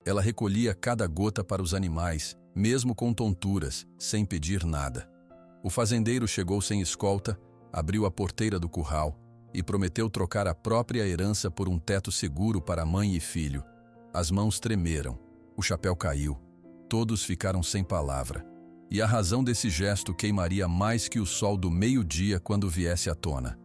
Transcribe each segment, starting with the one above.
Ela recolhia cada gota para os animais, mesmo com tonturas, sem pedir nada. O fazendeiro chegou sem escolta, abriu a porteira do curral e prometeu trocar a própria herança por um teto seguro para mãe e filho. As mãos tremeram, o chapéu caiu, todos ficaram sem palavra. E a razão desse gesto queimaria mais que o sol do meio-dia quando viesse à tona.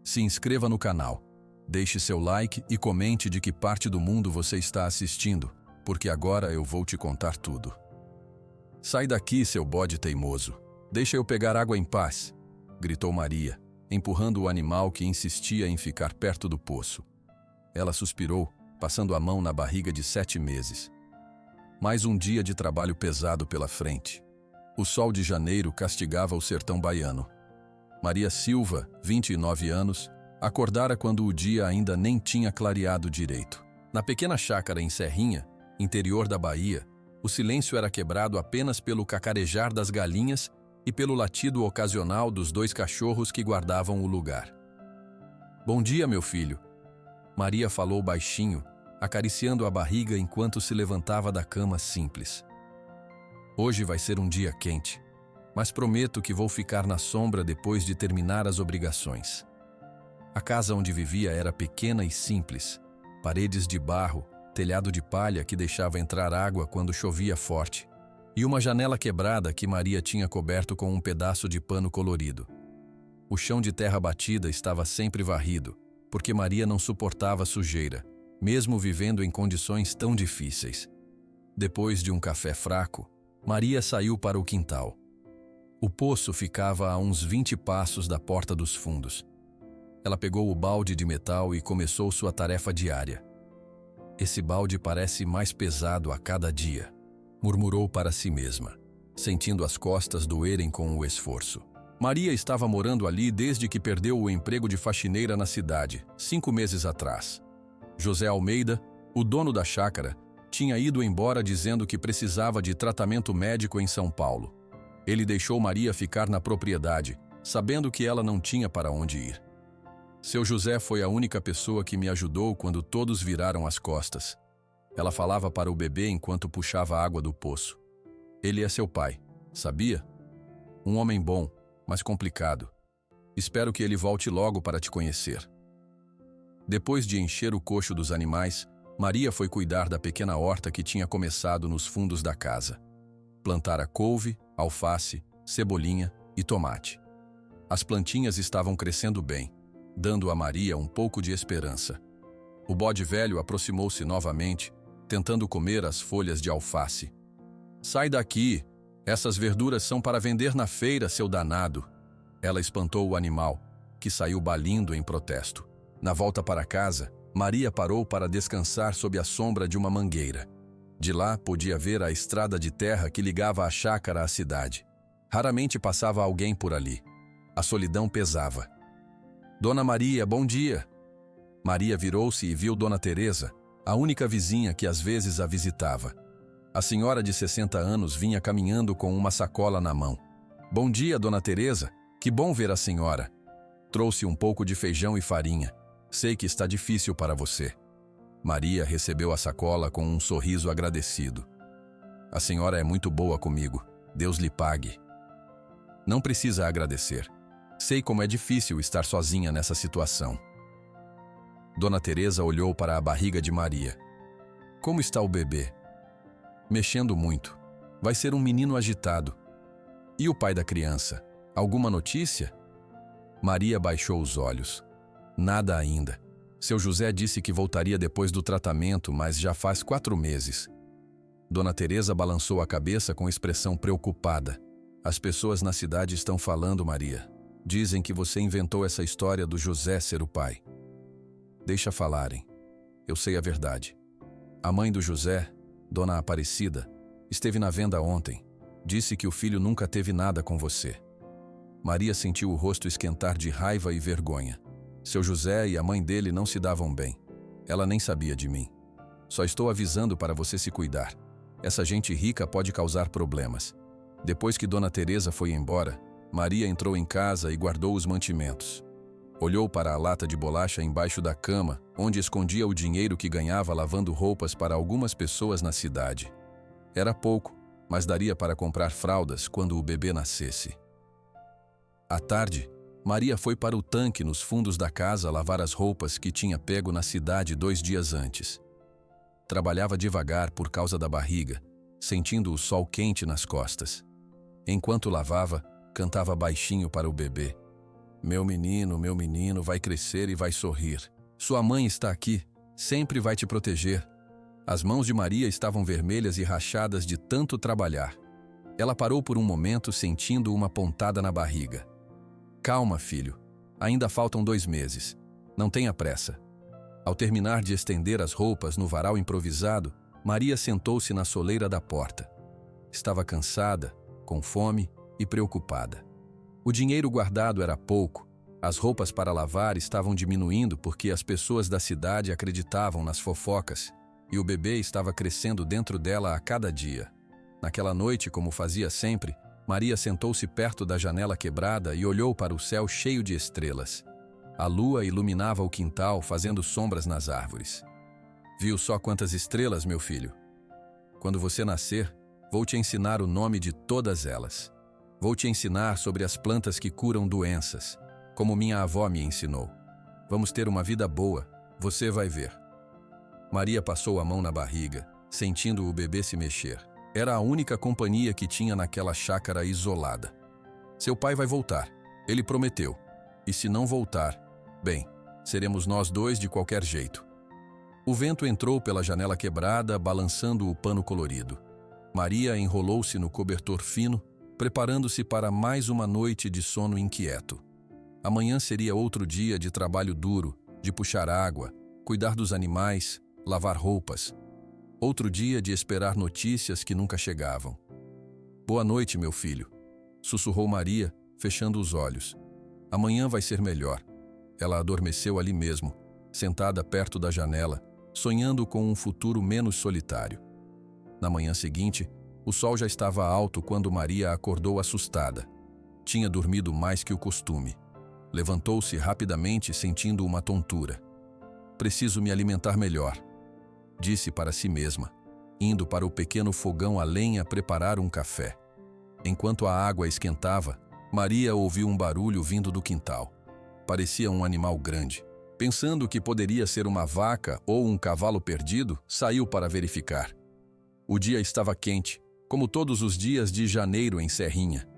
Se inscreva no canal, deixe seu like e comente de que parte do mundo você está assistindo, porque agora eu vou te contar tudo. Sai daqui, seu bode teimoso. Deixa eu pegar água em paz, gritou Maria, empurrando o animal que insistia em ficar perto do poço. Ela suspirou, passando a mão na barriga de 7 meses. Mais um dia de trabalho pesado pela frente. O sol de janeiro castigava o sertão baiano. Maria Silva, 29 anos, acordara quando o dia ainda nem tinha clareado direito. Na pequena chácara em Serrinha, interior da Bahia, o silêncio era quebrado apenas pelo cacarejar das galinhas e pelo latido ocasional dos 2 cachorros que guardavam o lugar. "Bom dia, meu filho", Maria falou baixinho, acariciando a barriga enquanto se levantava da cama simples. "Hoje vai ser um dia quente, mas prometo que vou ficar na sombra depois de terminar as obrigações." A casa onde vivia era pequena e simples, paredes de barro, telhado de palha que deixava entrar água quando chovia forte, e uma janela quebrada que Maria tinha coberto com um pedaço de pano colorido. O chão de terra batida estava sempre varrido, porque Maria não suportava sujeira, mesmo vivendo em condições tão difíceis. Depois de um café fraco, Maria saiu para o quintal. O poço ficava a uns 20 passos da porta dos fundos. Ela pegou o balde de metal e começou sua tarefa diária. "Esse balde parece mais pesado a cada dia", murmurou para si mesma, sentindo as costas doerem com o esforço. Maria estava morando ali desde que perdeu o emprego de faxineira na cidade, 5 meses atrás. José Almeida, o dono da chácara, tinha ido embora dizendo que precisava de tratamento médico em São Paulo. Ele deixou Maria ficar na propriedade, sabendo que ela não tinha para onde ir. "Seu José foi a única pessoa que me ajudou quando todos viraram as costas." Ela falava para o bebê enquanto puxava a água do poço. "Ele é seu pai, sabia? Um homem bom, mas complicado. Espero que ele volte logo para te conhecer." Depois de encher o coxo dos animais, Maria foi cuidar da pequena horta que tinha começado nos fundos da casa. Plantara couve, alface, cebolinha e tomate. As plantinhas estavam crescendo bem, dando a Maria um pouco de esperança. O bode velho aproximou-se novamente, tentando comer as folhas de alface. "Sai daqui! Essas verduras são para vender na feira, seu danado!" Ela espantou o animal, que saiu balindo em protesto. Na volta para casa, Maria parou para descansar sob a sombra de uma mangueira. De lá podia ver a estrada de terra que ligava a chácara à cidade. Raramente passava alguém por ali. A solidão pesava. "Dona Maria, bom dia!" Maria virou-se e viu Dona Teresa, a única vizinha que às vezes a visitava. A senhora de 60 anos vinha caminhando com uma sacola na mão. "Bom dia, Dona Teresa. Que bom ver a senhora. Trouxe um pouco de feijão e farinha. Sei que está difícil para você." Maria recebeu a sacola com um sorriso agradecido. "A senhora é muito boa comigo. Deus lhe pague." "Não precisa agradecer. Sei como é difícil estar sozinha nessa situação." Dona Teresa olhou para a barriga de Maria. "Como está o bebê?" "Mexendo muito. Vai ser um menino agitado." "E o pai da criança? Alguma notícia?" Maria baixou os olhos. "Nada ainda. Seu José disse que voltaria depois do tratamento, mas já faz 4 meses." Dona Teresa balançou a cabeça com expressão preocupada. "As pessoas na cidade estão falando, Maria. Dizem que você inventou essa história do José ser o pai." "Deixa falarem. Eu sei a verdade. A mãe do José, Dona Aparecida, esteve na venda ontem. Disse que o filho nunca teve nada com você." Maria sentiu o rosto esquentar de raiva e vergonha. Seu José e a mãe dele não se davam bem. Ela nem sabia de mim. "Só estou avisando para você se cuidar. Essa gente rica pode causar problemas." Depois que Dona Teresa foi embora, Maria entrou em casa e guardou os mantimentos. Olhou para a lata de bolacha embaixo da cama, onde escondia o dinheiro que ganhava lavando roupas para algumas pessoas na cidade. Era pouco, mas daria para comprar fraldas quando o bebê nascesse. À tarde, Maria foi para o tanque nos fundos da casa lavar as roupas que tinha pego na cidade 2 dias antes. Trabalhava devagar por causa da barriga, sentindo o sol quente nas costas. Enquanto lavava, cantava baixinho para o bebê. Meu menino vai crescer e vai sorrir. Sua mãe está aqui, sempre vai te proteger. As mãos de Maria estavam vermelhas e rachadas de tanto trabalhar. Ela parou por um momento sentindo uma pontada na barriga. Calma, filho. Ainda faltam 2 meses. Não tenha pressa. Ao terminar de estender as roupas no varal improvisado, Maria sentou-se na soleira da porta. Estava cansada, com fome e preocupada. O dinheiro guardado era pouco. As roupas para lavar estavam diminuindo porque as pessoas da cidade acreditavam nas fofocas e o bebê estava crescendo dentro dela a cada dia. Naquela noite, como fazia sempre, Maria sentou-se perto da janela quebrada e olhou para o céu cheio de estrelas. A lua iluminava o quintal, fazendo sombras nas árvores. Viu só quantas estrelas, meu filho? Quando você nascer, vou te ensinar o nome de todas elas. Vou te ensinar sobre as plantas que curam doenças, como minha avó me ensinou. Vamos ter uma vida boa, você vai ver. Maria passou a mão na barriga, sentindo o bebê se mexer. Era a única companhia que tinha naquela chácara isolada. Seu pai vai voltar, ele prometeu. E se não voltar, bem, seremos nós 2 de qualquer jeito. O vento entrou pela janela quebrada, balançando o pano colorido. Maria enrolou-se no cobertor fino, preparando-se para mais uma noite de sono inquieto. Amanhã seria outro dia de trabalho duro, de puxar água, cuidar dos animais, lavar roupas. Outro dia de esperar notícias que nunca chegavam. Boa noite, meu filho, sussurrou Maria, fechando os olhos. Amanhã vai ser melhor. Ela adormeceu ali mesmo, sentada perto da janela, sonhando com um futuro menos solitário. Na manhã seguinte, o sol já estava alto quando Maria acordou assustada. Tinha dormido mais que o costume. Levantou-se rapidamente, sentindo uma tontura. Preciso me alimentar melhor, disse para si mesma, indo para o pequeno fogão a lenha preparar um café. Enquanto a água esquentava, Maria ouviu um barulho vindo do quintal. Parecia um animal grande. Pensando que poderia ser uma vaca ou um cavalo perdido, saiu para verificar. O dia estava quente, como todos os dias de janeiro em Serrinha.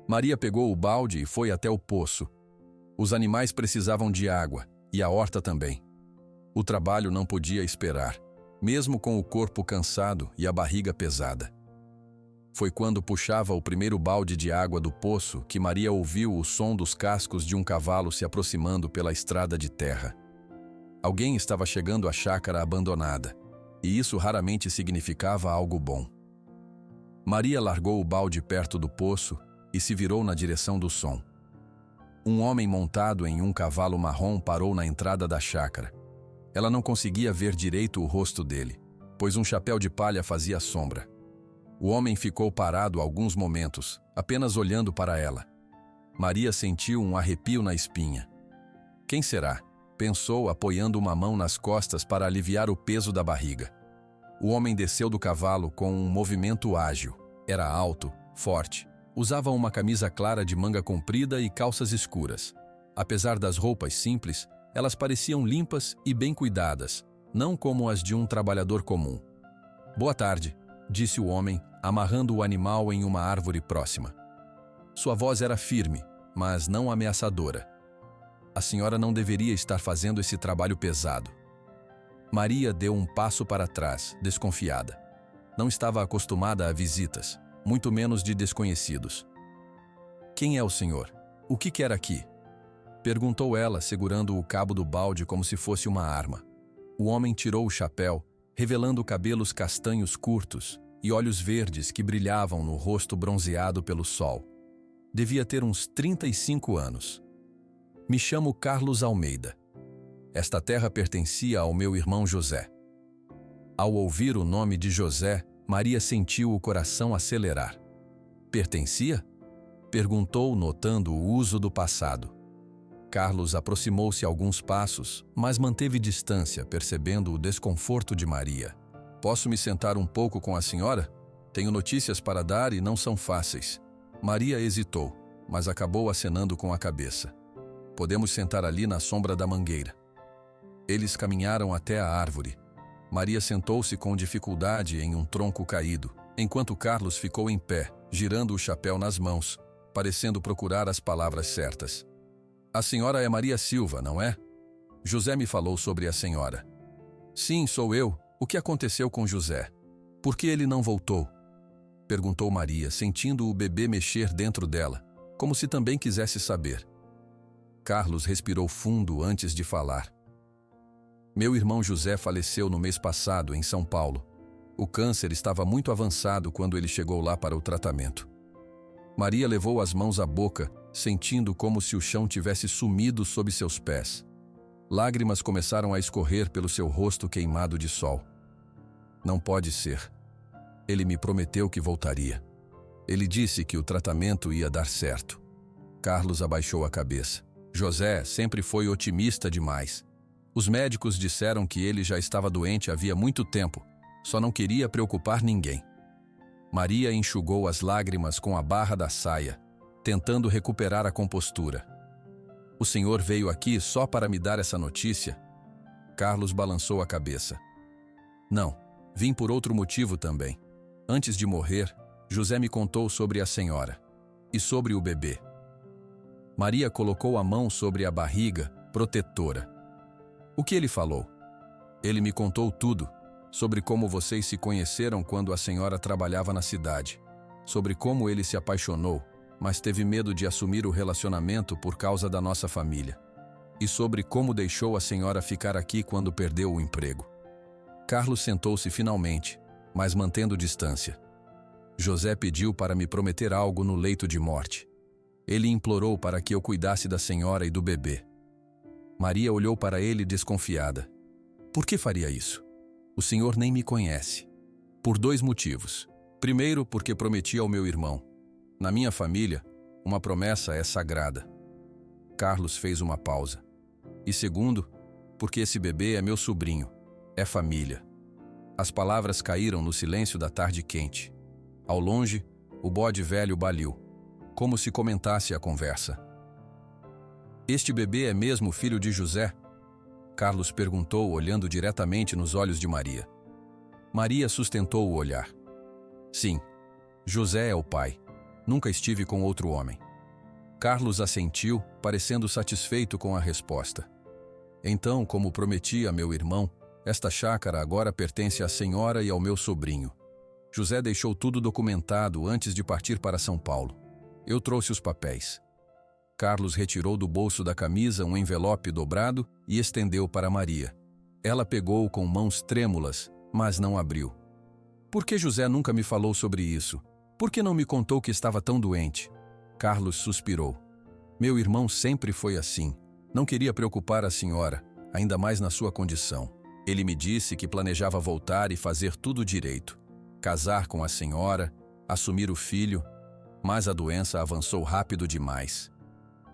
Maria pegou o balde e foi até o poço. Os animais precisavam de água, e a horta também. O trabalho não podia esperar, mesmo com o corpo cansado e a barriga pesada. Foi quando puxava o primeiro balde de água do poço que Maria ouviu o som dos cascos de um cavalo se aproximando pela estrada de terra. Alguém estava chegando à chácara abandonada, e isso raramente significava algo bom. Maria largou o balde perto do poço e se virou na direção do som. Um homem montado em um cavalo marrom parou na entrada da chácara. Ela não conseguia ver direito o rosto dele, pois um chapéu de palha fazia sombra. O homem ficou parado alguns momentos, apenas olhando para ela. Maria sentiu um arrepio na espinha. Quem será? Pensou, apoiando uma mão nas costas para aliviar o peso da barriga. O homem desceu do cavalo com um movimento ágil. Era alto, forte. Usava uma camisa clara de manga comprida e calças escuras. Apesar das roupas simples, elas pareciam limpas e bem cuidadas, não como as de um trabalhador comum. Boa tarde, disse o homem, amarrando o animal em uma árvore próxima. Sua voz era firme, mas não ameaçadora. A senhora não deveria estar fazendo esse trabalho pesado. Maria deu um passo para trás, desconfiada. Não estava acostumada a visitas, muito menos de desconhecidos. Quem é o senhor? O que quer aqui? Perguntou ela, segurando o cabo do balde como se fosse uma arma. O homem tirou o chapéu, revelando cabelos castanhos curtos e olhos verdes que brilhavam no rosto bronzeado pelo sol. Devia ter uns 35 anos. Me chamo Carlos Almeida. Esta terra pertencia ao meu irmão José. Ao ouvir o nome de José, Maria sentiu o coração acelerar. Pertencia? Perguntou, notando o uso do passado. Carlos aproximou-se alguns passos, mas manteve distância, percebendo o desconforto de Maria. Posso me sentar um pouco com a senhora? Tenho notícias para dar e não são fáceis. Maria hesitou, mas acabou acenando com a cabeça. Podemos sentar ali na sombra da mangueira. Eles caminharam até a árvore. Maria sentou-se com dificuldade em um tronco caído, enquanto Carlos ficou em pé, girando o chapéu nas mãos, parecendo procurar as palavras certas. A senhora é Maria Silva, não é? José me falou sobre a senhora. Sim, sou eu. O que aconteceu com José? Por que ele não voltou? Perguntou Maria, sentindo o bebê mexer dentro dela, como se também quisesse saber. Carlos respirou fundo antes de falar. Meu irmão José faleceu no mês passado, em São Paulo. O câncer estava muito avançado quando ele chegou lá para o tratamento. Maria levou as mãos à boca, sentindo como se o chão tivesse sumido sob seus pés. Lágrimas começaram a escorrer pelo seu rosto queimado de sol. Não pode ser. Ele me prometeu que voltaria. Ele disse que o tratamento ia dar certo. Carlos abaixou a cabeça. José sempre foi otimista demais. Os médicos disseram que ele já estava doente havia muito tempo, só não queria preocupar ninguém. Maria enxugou as lágrimas com a barra da saia, tentando recuperar a compostura. O senhor veio aqui só para me dar essa notícia? Carlos balançou a cabeça. Não, vim por outro motivo também. Antes de morrer, José me contou sobre a senhora e sobre o bebê. Maria colocou a mão sobre a barriga, protetora. O que ele falou? Ele me contou tudo, sobre como vocês se conheceram quando a senhora trabalhava na cidade, sobre como ele se apaixonou, mas teve medo de assumir o relacionamento por causa da nossa família, e sobre como deixou a senhora ficar aqui quando perdeu o emprego. Carlos sentou-se finalmente, mas mantendo distância. José pediu para me prometer algo no leito de morte. Ele implorou para que eu cuidasse da senhora e do bebê. Maria olhou para ele desconfiada. Por que faria isso? O senhor nem me conhece. Por 2 motivos. Primeiro, porque prometi ao meu irmão. Na minha família, uma promessa é sagrada. Carlos fez uma pausa. E segundo, porque esse bebê é meu sobrinho. É família. As palavras caíram no silêncio da tarde quente. Ao longe, o bode velho baliu, como se comentasse a conversa. Este bebê é mesmo filho de José? Carlos perguntou, olhando diretamente nos olhos de Maria. Maria sustentou o olhar. Sim, José é o pai. Nunca estive com outro homem. Carlos assentiu, parecendo satisfeito com a resposta. Então, como prometi a meu irmão, esta chácara agora pertence à senhora e ao meu sobrinho. José deixou tudo documentado antes de partir para São Paulo. Eu trouxe os papéis. Carlos retirou do bolso da camisa um envelope dobrado e estendeu para Maria. Ela pegou com mãos trêmulas, mas não abriu. Por que José nunca me falou sobre isso? Por que não me contou que estava tão doente? Carlos suspirou. Meu irmão sempre foi assim. Não queria preocupar a senhora, ainda mais na sua condição. Ele me disse que planejava voltar e fazer tudo direito. Casar com a senhora, assumir o filho, mas a doença avançou rápido demais.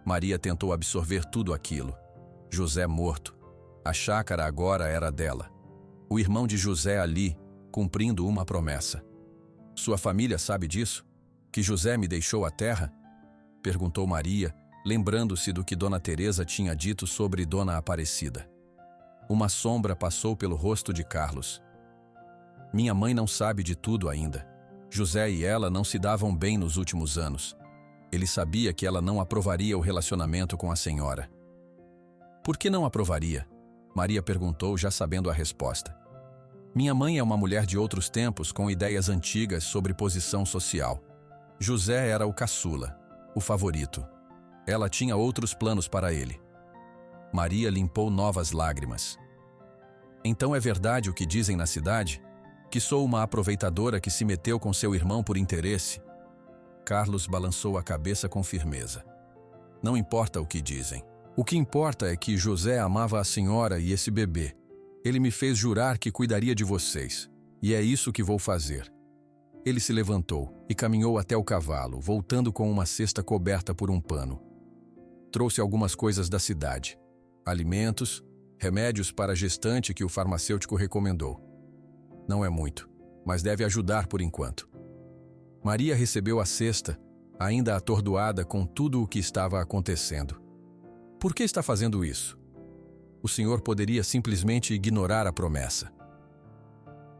Maria tentou absorver tudo aquilo. José morto. A chácara agora era dela. O irmão de José ali, cumprindo uma promessa. Sua família sabe disso? Que José me deixou a terra? Perguntou Maria, lembrando-se do que Dona Teresa tinha dito sobre Dona Aparecida. Uma sombra passou pelo rosto de Carlos. Minha mãe não sabe de tudo ainda. José e ela não se davam bem nos últimos anos. Ele sabia que ela não aprovaria o relacionamento com a senhora. Por que não aprovaria? Maria perguntou, já sabendo a resposta. Minha mãe é uma mulher de outros tempos com ideias antigas sobre posição social. José era o caçula, o favorito. Ela tinha outros planos para ele. Maria limpou novas lágrimas. Então é verdade o que dizem na cidade? Que sou uma aproveitadora que se meteu com seu irmão por interesse? Carlos balançou a cabeça com firmeza. Não importa o que dizem. O que importa é que José amava a senhora e esse bebê. Ele me fez jurar que cuidaria de vocês. E é isso que vou fazer. Ele se levantou e caminhou até o cavalo, voltando com uma cesta coberta por um pano. Trouxe algumas coisas da cidade. Alimentos, remédios para a gestante que o farmacêutico recomendou. Não é muito, mas deve ajudar por enquanto. Maria recebeu a cesta, ainda atordoada com tudo o que estava acontecendo. Por que está fazendo isso? O senhor poderia simplesmente ignorar a promessa.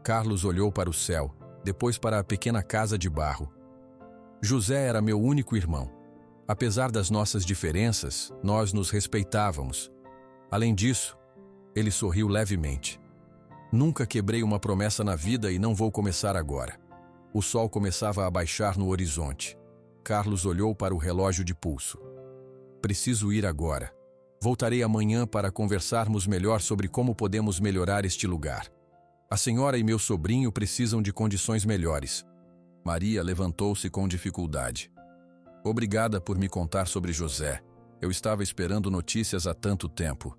Carlos olhou para o céu, depois para a pequena casa de barro. José era meu único irmão. Apesar das nossas diferenças, nós nos respeitávamos. Além disso, ele sorriu levemente. Nunca quebrei uma promessa na vida e não vou começar agora. O sol começava a baixar no horizonte. Carlos olhou para o relógio de pulso. Preciso ir agora. Voltarei amanhã para conversarmos melhor sobre como podemos melhorar este lugar. A senhora e meu sobrinho precisam de condições melhores. Maria levantou-se com dificuldade. Obrigada por me contar sobre José. Eu estava esperando notícias há tanto tempo.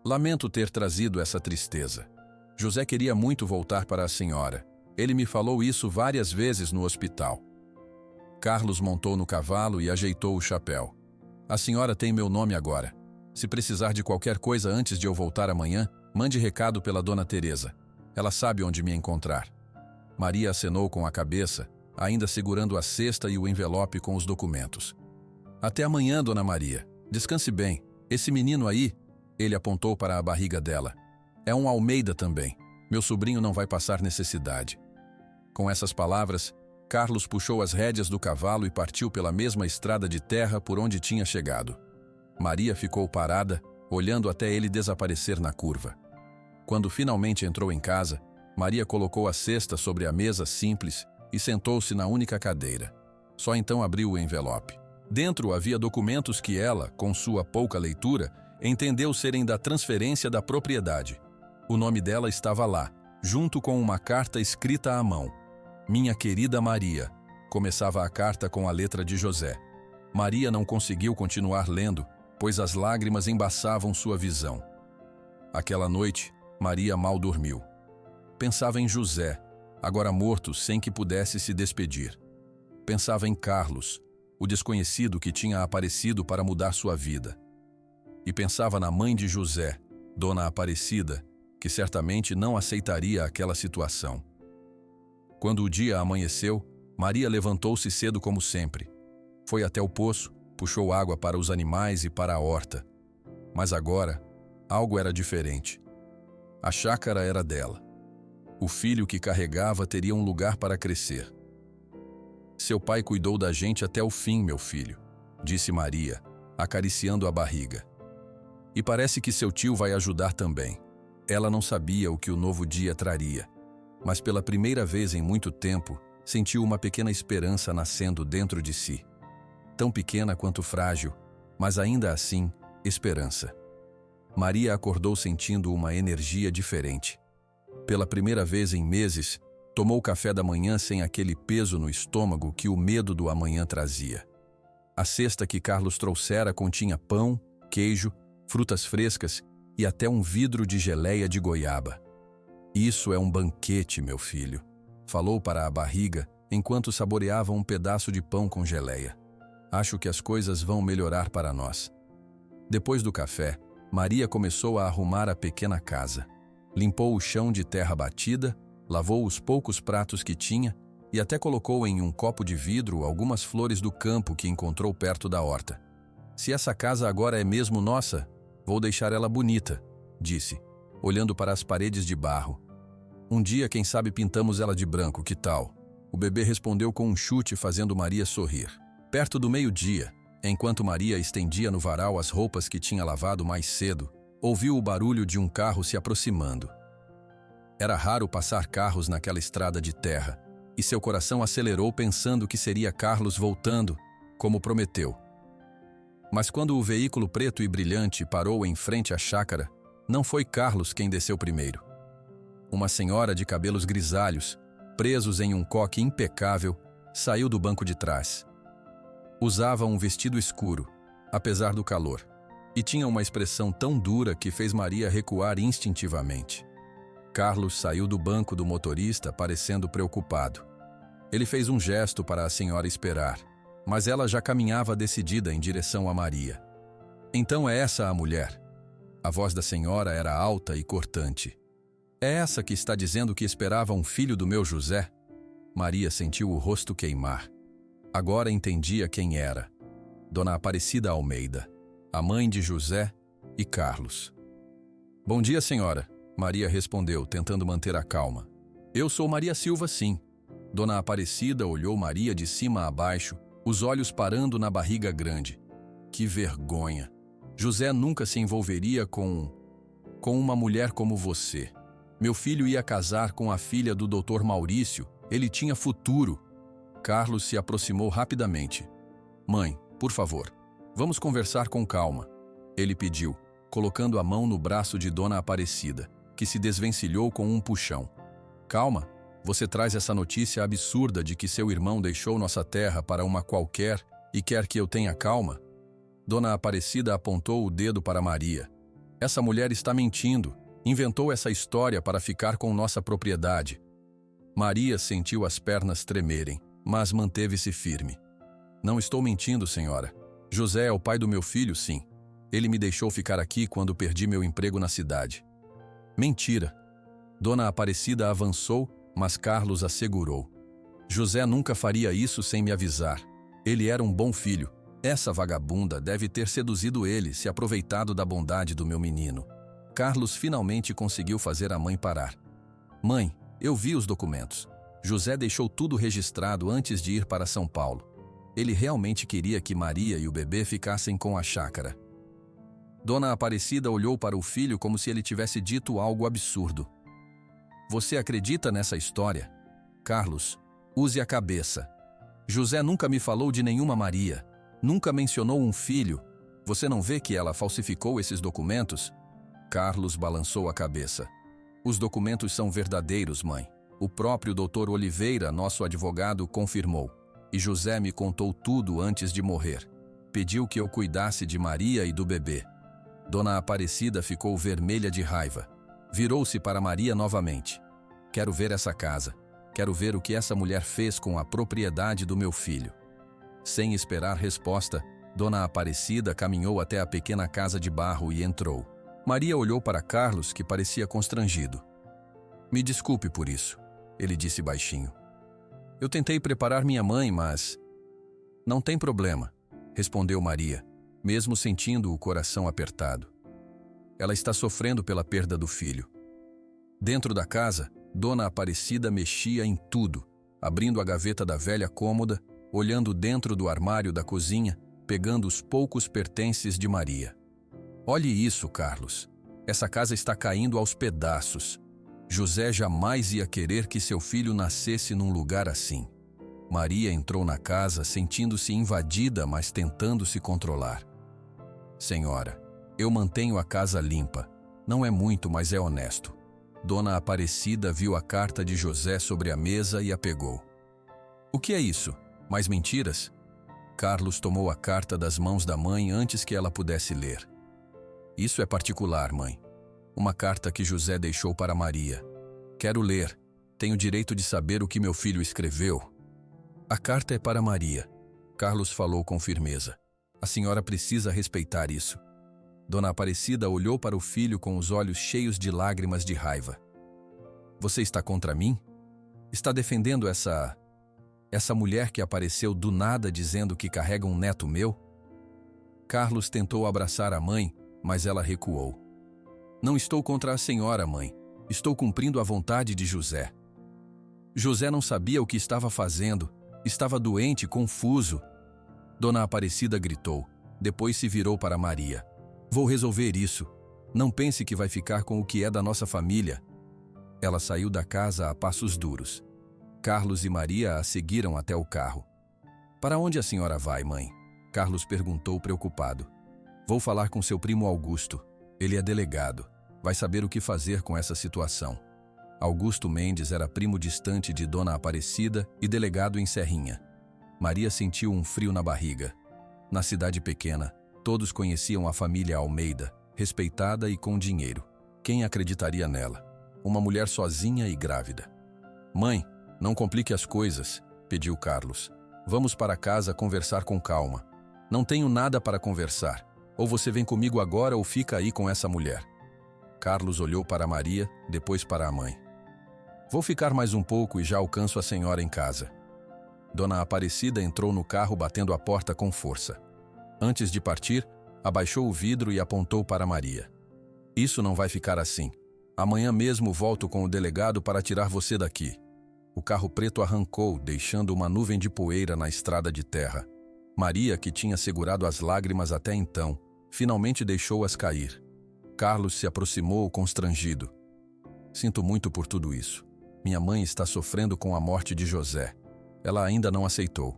Lamento ter trazido essa tristeza. José queria muito voltar para a senhora. Ele me falou isso várias vezes no hospital. Carlos montou no cavalo e ajeitou o chapéu. A senhora tem meu nome agora. Se precisar de qualquer coisa antes de eu voltar amanhã, mande recado pela dona Teresa. Ela sabe onde me encontrar. Maria acenou com a cabeça, ainda segurando a cesta e o envelope com os documentos. Até amanhã, dona Maria. Descanse bem. Esse menino aí, ele apontou para a barriga dela. É um Almeida também. Meu sobrinho não vai passar necessidade. Com essas palavras, Carlos puxou as rédeas do cavalo e partiu pela mesma estrada de terra por onde tinha chegado. Maria ficou parada, olhando até ele desaparecer na curva. Quando finalmente entrou em casa, Maria colocou a cesta sobre a mesa simples e sentou-se na única cadeira. Só então abriu o envelope. Dentro havia documentos que ela, com sua pouca leitura, entendeu serem da transferência da propriedade. O nome dela estava lá, junto com uma carta escrita à mão. Minha querida Maria. Começava a carta com a letra de José. Maria não conseguiu continuar lendo, pois as lágrimas embaçavam sua visão. Aquela noite, Maria mal dormiu. Pensava em José, agora morto sem que pudesse se despedir. Pensava em Carlos, o desconhecido que tinha aparecido para mudar sua vida. E pensava na mãe de José, Dona Aparecida, que certamente não aceitaria aquela situação. Quando o dia amanheceu, Maria levantou-se cedo como sempre. Foi até o poço, puxou água para os animais e para a horta. Mas agora, algo era diferente. A chácara era dela. O filho que carregava teria um lugar para crescer. Seu pai cuidou da gente até o fim, meu filho, disse Maria, acariciando a barriga. E parece que seu tio vai ajudar também. Ela não sabia o que o novo dia traria, mas pela primeira vez em muito tempo, sentiu uma pequena esperança nascendo dentro de si. Tão pequena quanto frágil, mas ainda assim, esperança. Maria acordou sentindo uma energia diferente. Pela primeira vez em meses, tomou café da manhã sem aquele peso no estômago que o medo do amanhã trazia. A cesta que Carlos trouxera continha pão, queijo, frutas frescas e até um vidro de geleia de goiaba. Isso é um banquete, meu filho, falou para a barriga enquanto saboreava um pedaço de pão com geleia. Acho que as coisas vão melhorar para nós. Depois do café, Maria começou a arrumar a pequena casa. Limpou o chão de terra batida, lavou os poucos pratos que tinha e até colocou em um copo de vidro algumas flores do campo que encontrou perto da horta. Se essa casa agora é mesmo nossa, vou deixar ela bonita, disse, olhando para as paredes de barro. Um dia, quem sabe, pintamos ela de branco, que tal? O bebê respondeu com um chute, fazendo Maria sorrir. Perto do meio-dia, enquanto Maria estendia no varal as roupas que tinha lavado mais cedo, ouviu o barulho de um carro se aproximando. Era raro passar carros naquela estrada de terra, e seu coração acelerou pensando que seria Carlos voltando, como prometeu. Mas quando o veículo preto e brilhante parou em frente à chácara, não foi Carlos quem desceu primeiro. Uma senhora de cabelos grisalhos, presos em um coque impecável, saiu do banco de trás. Usava um vestido escuro, apesar do calor, e tinha uma expressão tão dura que fez Maria recuar instintivamente. Carlos saiu do banco do motorista parecendo preocupado. Ele fez um gesto para a senhora esperar. mas ela já caminhava decidida em direção a Maria. Então é essa a mulher? A voz da senhora era alta e cortante. É essa que está dizendo que esperava um filho do meu José? Maria sentiu o rosto queimar. Agora entendia quem era. Dona Aparecida Almeida, a mãe de José e Carlos. Bom dia, senhora, Maria respondeu, tentando manter a calma. Eu sou Maria Silva, sim. Dona Aparecida olhou Maria de cima a baixo, os olhos parando na barriga grande. Que vergonha! José nunca se envolveria com uma mulher como você. Meu filho ia casar com a filha do Dr. Maurício. Ele tinha futuro. Carlos se aproximou rapidamente. Mãe, por favor, vamos conversar com calma. Ele pediu, colocando a mão no braço de Dona Aparecida, que se desvencilhou com um puxão. Calma, você traz essa notícia absurda de que seu irmão deixou nossa terra para uma qualquer e quer que eu tenha calma? Dona Aparecida apontou o dedo para Maria. Essa mulher está mentindo. Inventou essa história para ficar com nossa propriedade. Maria sentiu as pernas tremerem, mas manteve-se firme. Não estou mentindo, senhora. José é o pai do meu filho, sim. Ele me deixou ficar aqui quando perdi meu emprego na cidade. Mentira. Dona Aparecida avançou, mas Carlos a segurou. José nunca faria isso sem me avisar. Ele era um bom filho. Essa vagabunda deve ter seduzido ele, se aproveitado da bondade do meu menino. Carlos finalmente conseguiu fazer a mãe parar. Mãe, eu vi os documentos. José deixou tudo registrado antes de ir para São Paulo. Ele realmente queria que Maria e o bebê ficassem com a chácara. Dona Aparecida olhou para o filho como se ele tivesse dito algo absurdo. Você acredita nessa história? Carlos, use a cabeça. José nunca me falou de nenhuma Maria. Nunca mencionou um filho. Você não vê que ela falsificou esses documentos? Carlos balançou a cabeça. Os documentos são verdadeiros, mãe. O próprio Dr. Oliveira, nosso advogado, confirmou. E José me contou tudo antes de morrer. Pediu que eu cuidasse de Maria e do bebê. Dona Aparecida ficou vermelha de raiva. Virou-se para Maria novamente. Quero ver essa casa. Quero ver o que essa mulher fez com a propriedade do meu filho. Sem esperar resposta, Dona Aparecida caminhou até a pequena casa de barro e entrou. Maria olhou para Carlos, que parecia constrangido. Me desculpe por isso, ele disse baixinho. Eu tentei preparar minha mãe, mas... Não tem problema, respondeu Maria, mesmo sentindo o coração apertado. Ela está sofrendo pela perda do filho. Dentro da casa, Dona Aparecida mexia em tudo, abrindo a gaveta da velha cômoda, olhando dentro do armário da cozinha, pegando os poucos pertences de Maria. Olhe isso, Carlos. Essa casa está caindo aos pedaços. José jamais ia querer que seu filho nascesse num lugar assim. Maria entrou na casa sentindo-se invadida, mas tentando se controlar. Senhora, eu mantenho a casa limpa. Não é muito, mas é honesto. Dona Aparecida viu a carta de José sobre a mesa e a pegou. O que é isso? Mais mentiras? Carlos tomou a carta das mãos da mãe antes que ela pudesse ler. Isso é particular, mãe. Uma carta que José deixou para Maria. Quero ler. Tenho direito de saber o que meu filho escreveu. A carta é para Maria. Carlos falou com firmeza. A senhora precisa respeitar isso. Dona Aparecida olhou para o filho com os olhos cheios de lágrimas de raiva. Você está contra mim? Está defendendo essa mulher que apareceu do nada dizendo que carrega um neto meu? Carlos tentou abraçar a mãe, mas ela recuou. Não estou contra a senhora, mãe. Estou cumprindo a vontade de José. José não sabia o que estava fazendo. Estava doente, confuso. Dona Aparecida gritou. Depois se virou para Maria. Vou resolver isso. Não pense que vai ficar com o que é da nossa família. Ela saiu da casa a passos duros. Carlos e Maria a seguiram até o carro. Para onde a senhora vai, mãe? Carlos perguntou preocupado. Vou falar com seu primo Augusto. Ele é delegado. Vai saber o que fazer com essa situação. Augusto Mendes era primo distante de Dona Aparecida e delegado em Serrinha. Maria sentiu um frio na barriga. Na cidade pequena, todos conheciam a família Almeida, respeitada e com dinheiro. Quem acreditaria nela? Uma mulher sozinha e grávida. Mãe, não complique as coisas, pediu Carlos. Vamos para casa conversar com calma. Não tenho nada para conversar. Ou você vem comigo agora ou fica aí com essa mulher. Carlos olhou para Maria, depois para a mãe. Vou ficar mais um pouco e já alcanço a senhora em casa. Dona Aparecida entrou no carro batendo a porta com força. Antes de partir, abaixou o vidro e apontou para Maria. Isso não vai ficar assim. Amanhã mesmo volto com o delegado para tirar você daqui. O carro preto arrancou, deixando uma nuvem de poeira na estrada de terra. Maria, que tinha segurado as lágrimas até então, finalmente deixou-as cair. Carlos se aproximou constrangido. Sinto muito por tudo isso. Minha mãe está sofrendo com a morte de José. Ela ainda não aceitou.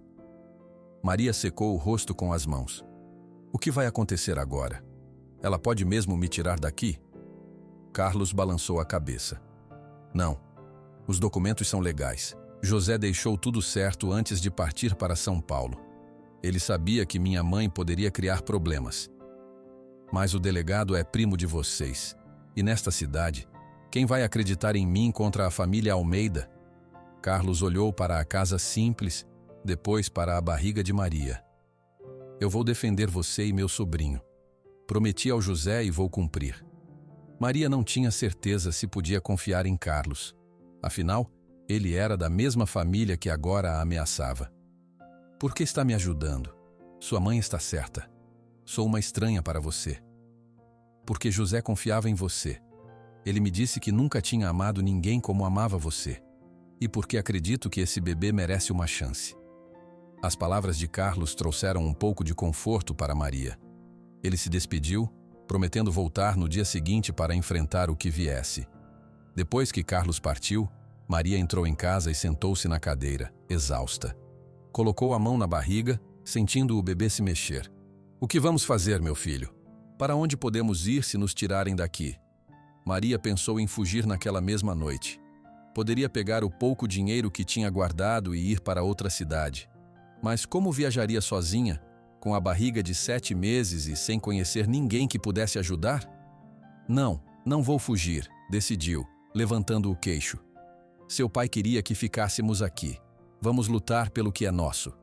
Maria secou o rosto com as mãos. O que vai acontecer agora? Ela pode mesmo me tirar daqui? Carlos balançou a cabeça. Não. Os documentos são legais. José deixou tudo certo antes de partir para São Paulo. Ele sabia que minha mãe poderia criar problemas. Mas o delegado é primo de vocês. E nesta cidade, quem vai acreditar em mim contra a família Almeida? Carlos olhou para a casa simples, depois para a barriga de Maria. Eu vou defender você e meu sobrinho. Prometi ao José e vou cumprir. Maria não tinha certeza se podia confiar em Carlos. Afinal, ele era da mesma família que agora a ameaçava. Por que está me ajudando? Sua mãe está certa. Sou uma estranha para você. Porque José confiava em você. Ele me disse que nunca tinha amado ninguém como amava você. E porque acredito que esse bebê merece uma chance. As palavras de Carlos trouxeram um pouco de conforto para Maria. Ele se despediu, prometendo voltar no dia seguinte para enfrentar o que viesse. Depois que Carlos partiu, Maria entrou em casa e sentou-se na cadeira, exausta. Colocou a mão na barriga, sentindo o bebê se mexer. O que vamos fazer, meu filho? Para onde podemos ir se nos tirarem daqui? Maria pensou em fugir naquela mesma noite. Poderia pegar o pouco dinheiro que tinha guardado e ir para outra cidade. Mas como viajaria sozinha, com a barriga de 7 meses e sem conhecer ninguém que pudesse ajudar? Não vou fugir, decidiu, levantando o queixo. Seu pai queria que ficássemos aqui. Vamos lutar pelo que é nosso.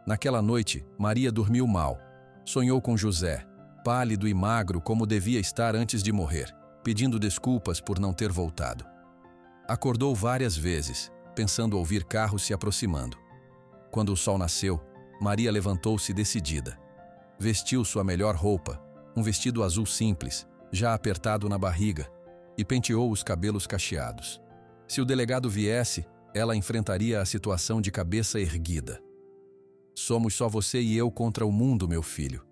Naquela noite, Maria dormiu mal. Sonhou com José, pálido e magro como devia estar antes de morrer, pedindo desculpas por não ter voltado. Acordou várias vezes, pensando ouvir carros se aproximando. Quando o sol nasceu, Maria levantou-se decidida. Vestiu sua melhor roupa, um vestido azul simples, já apertado na barriga, e penteou os cabelos cacheados. Se o delegado viesse, ela enfrentaria a situação de cabeça erguida. Somos só você e eu contra o mundo, meu filho,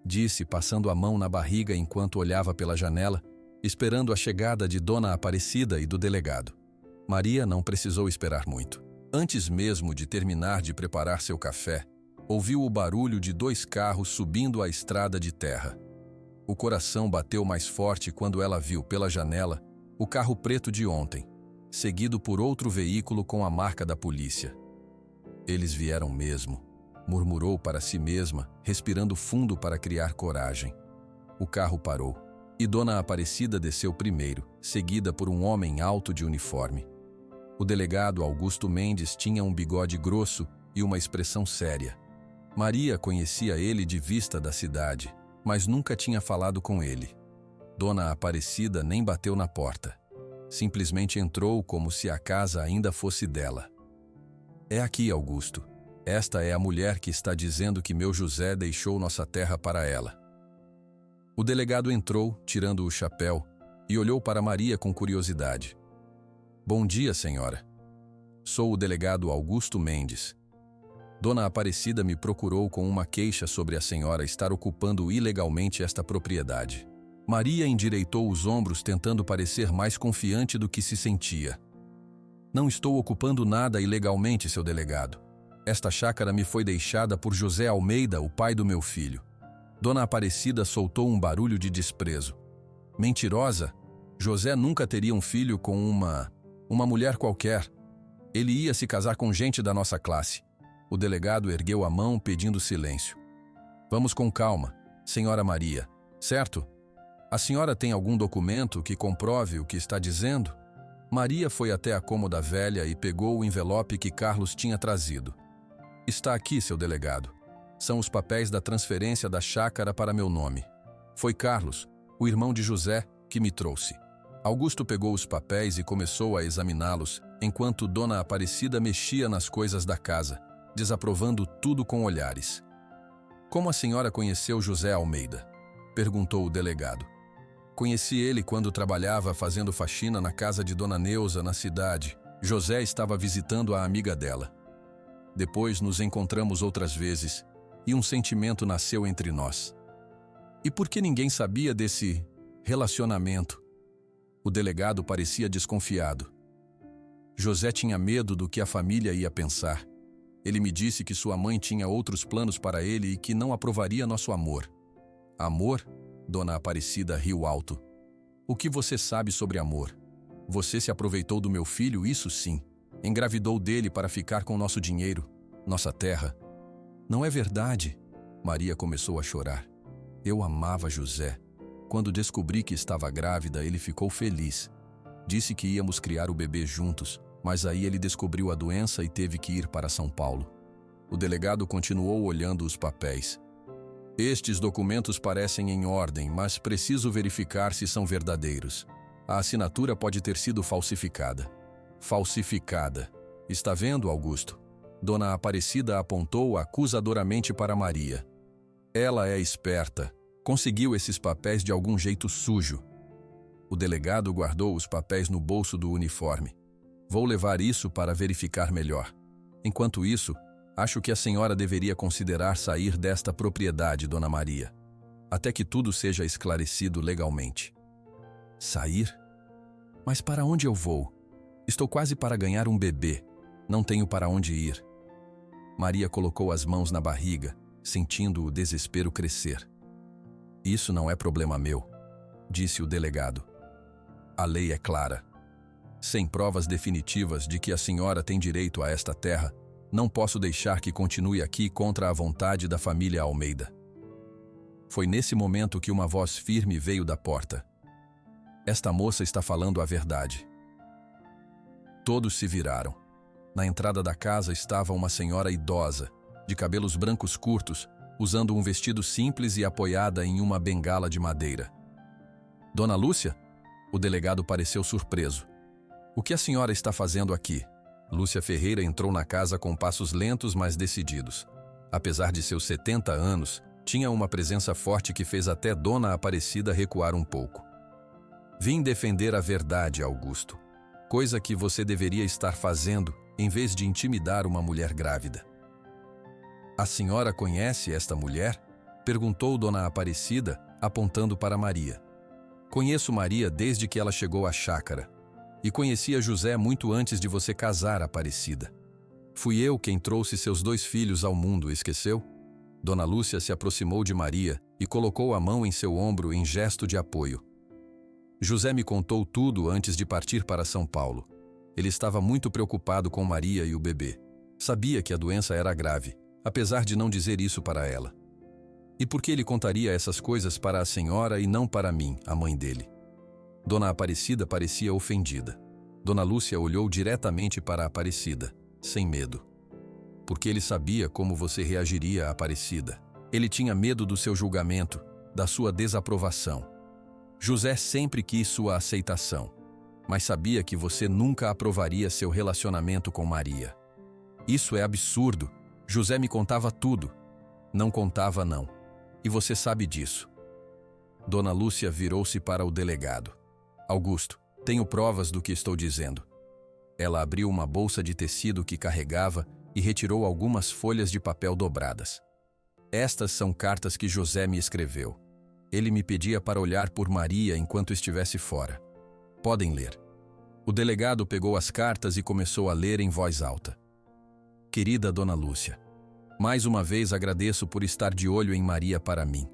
disse, passando a mão na barriga enquanto olhava pela janela, esperando a chegada de Dona Aparecida e do delegado. Maria não precisou esperar muito. Antes mesmo de terminar de preparar seu café, ouviu o barulho de 2 carros subindo a estrada de terra. O coração bateu mais forte quando ela viu pela janela o carro preto de ontem, seguido por outro veículo com a marca da polícia. Eles vieram mesmo, murmurou para si mesma, respirando fundo para criar coragem. O carro parou, e Dona Aparecida desceu primeiro, seguida por um homem alto de uniforme. O delegado Augusto Mendes tinha um bigode grosso e uma expressão séria. Maria conhecia ele de vista da cidade, mas nunca tinha falado com ele. Dona Aparecida nem bateu na porta. Simplesmente entrou como se a casa ainda fosse dela. É aqui, Augusto. Esta é a mulher que está dizendo que meu José deixou nossa terra para ela. O delegado entrou, tirando o chapéu, e olhou para Maria com curiosidade. Bom dia, senhora. Sou o delegado Augusto Mendes. Dona Aparecida me procurou com uma queixa sobre a senhora estar ocupando ilegalmente esta propriedade. Maria endireitou os ombros tentando parecer mais confiante do que se sentia. Não estou ocupando nada ilegalmente, seu delegado. Esta chácara me foi deixada por José Almeida, o pai do meu filho. Dona Aparecida soltou um barulho de desprezo. Mentirosa? José nunca teria um filho com uma mulher qualquer. Ele ia se casar com gente da nossa classe. O delegado ergueu a mão pedindo silêncio. Vamos com calma, senhora Maria, certo? A senhora tem algum documento que comprove o que está dizendo? Maria foi até a cômoda velha e pegou o envelope que Carlos tinha trazido. Está aqui, seu delegado. São os papéis da transferência da chácara para meu nome. Foi Carlos, o irmão de José, que me trouxe. Augusto pegou os papéis e começou a examiná-los, enquanto Dona Aparecida mexia nas coisas da casa, desaprovando tudo com olhares. Como a senhora conheceu José Almeida? Perguntou o delegado. Conheci ele quando trabalhava fazendo faxina na casa de Dona Neuza, na cidade. José estava visitando a amiga dela. Depois nos encontramos outras vezes, e um sentimento nasceu entre nós. E por que ninguém sabia desse relacionamento? O delegado parecia desconfiado. José tinha medo do que a família ia pensar. Ele me disse que sua mãe tinha outros planos para ele e que não aprovaria nosso amor. Amor? Dona Aparecida riu alto. O que você sabe sobre amor? Você se aproveitou do meu filho, isso sim. Engravidou dele para ficar com nosso dinheiro, nossa terra. Não é verdade. Maria começou a chorar. Eu amava José. Quando descobri que estava grávida, ele ficou feliz. Disse que íamos criar o bebê juntos, mas aí ele descobriu a doença e teve que ir para São Paulo. O delegado continuou olhando os papéis. Estes documentos parecem em ordem, mas preciso verificar se são verdadeiros. A assinatura pode ter sido falsificada. Falsificada. Está vendo, Augusto? Dona Aparecida apontou acusadoramente para Maria. Ela é esperta. Conseguiu esses papéis de algum jeito sujo. O delegado guardou os papéis no bolso do uniforme. Vou levar isso para verificar melhor. Enquanto isso, acho que a senhora deveria considerar sair desta propriedade, Dona Maria, até que tudo seja esclarecido legalmente. Sair? Mas para onde eu vou? Estou quase para ganhar um bebê. Não tenho para onde ir. Maria colocou as mãos na barriga, sentindo o desespero crescer. Isso não é problema meu, disse o delegado. A lei é clara. Sem provas definitivas de que a senhora tem direito a esta terra, não posso deixar que continue aqui contra a vontade da família Almeida. Foi nesse momento que uma voz firme veio da porta. Esta moça está falando a verdade. Todos se viraram. Na entrada da casa estava uma senhora idosa, de cabelos brancos curtos, usando um vestido simples e apoiada em uma bengala de madeira. Dona Lúcia? O delegado pareceu surpreso. O que a senhora está fazendo aqui? Lúcia Ferreira entrou na casa com passos lentos, mas decididos. Apesar de seus 70 anos, tinha uma presença forte que fez até Dona Aparecida recuar um pouco. Vim defender a verdade, Augusto. Coisa que você deveria estar fazendo em vez de intimidar uma mulher grávida. A senhora conhece esta mulher? Perguntou Dona Aparecida, apontando para Maria. Conheço Maria desde que ela chegou à chácara. E conhecia José muito antes de você casar, Aparecida. Fui eu quem trouxe seus 2 filhos ao mundo, esqueceu? Dona Lúcia se aproximou de Maria e colocou a mão em seu ombro em gesto de apoio. José me contou tudo antes de partir para São Paulo. Ele estava muito preocupado com Maria e o bebê. Sabia que a doença era grave, apesar de não dizer isso para ela. E por que ele contaria essas coisas para a senhora e não para mim, a mãe dele? Dona Aparecida parecia ofendida. Dona Lúcia olhou diretamente para a Aparecida, sem medo. Porque ele sabia como você reagiria à Aparecida. Ele tinha medo do seu julgamento, da sua desaprovação. José sempre quis sua aceitação, mas sabia que você nunca aprovaria seu relacionamento com Maria. Isso é absurdo. José me contava tudo. Não contava, não. E você sabe disso. Dona Lúcia virou-se para o delegado. Augusto, tenho provas do que estou dizendo. Ela abriu uma bolsa de tecido que carregava e retirou algumas folhas de papel dobradas. Estas são cartas que José me escreveu. Ele me pedia para olhar por Maria enquanto estivesse fora. Podem ler. O delegado pegou as cartas e começou a ler em voz alta. Querida Dona Lúcia, mais uma vez agradeço por estar de olho em Maria para mim.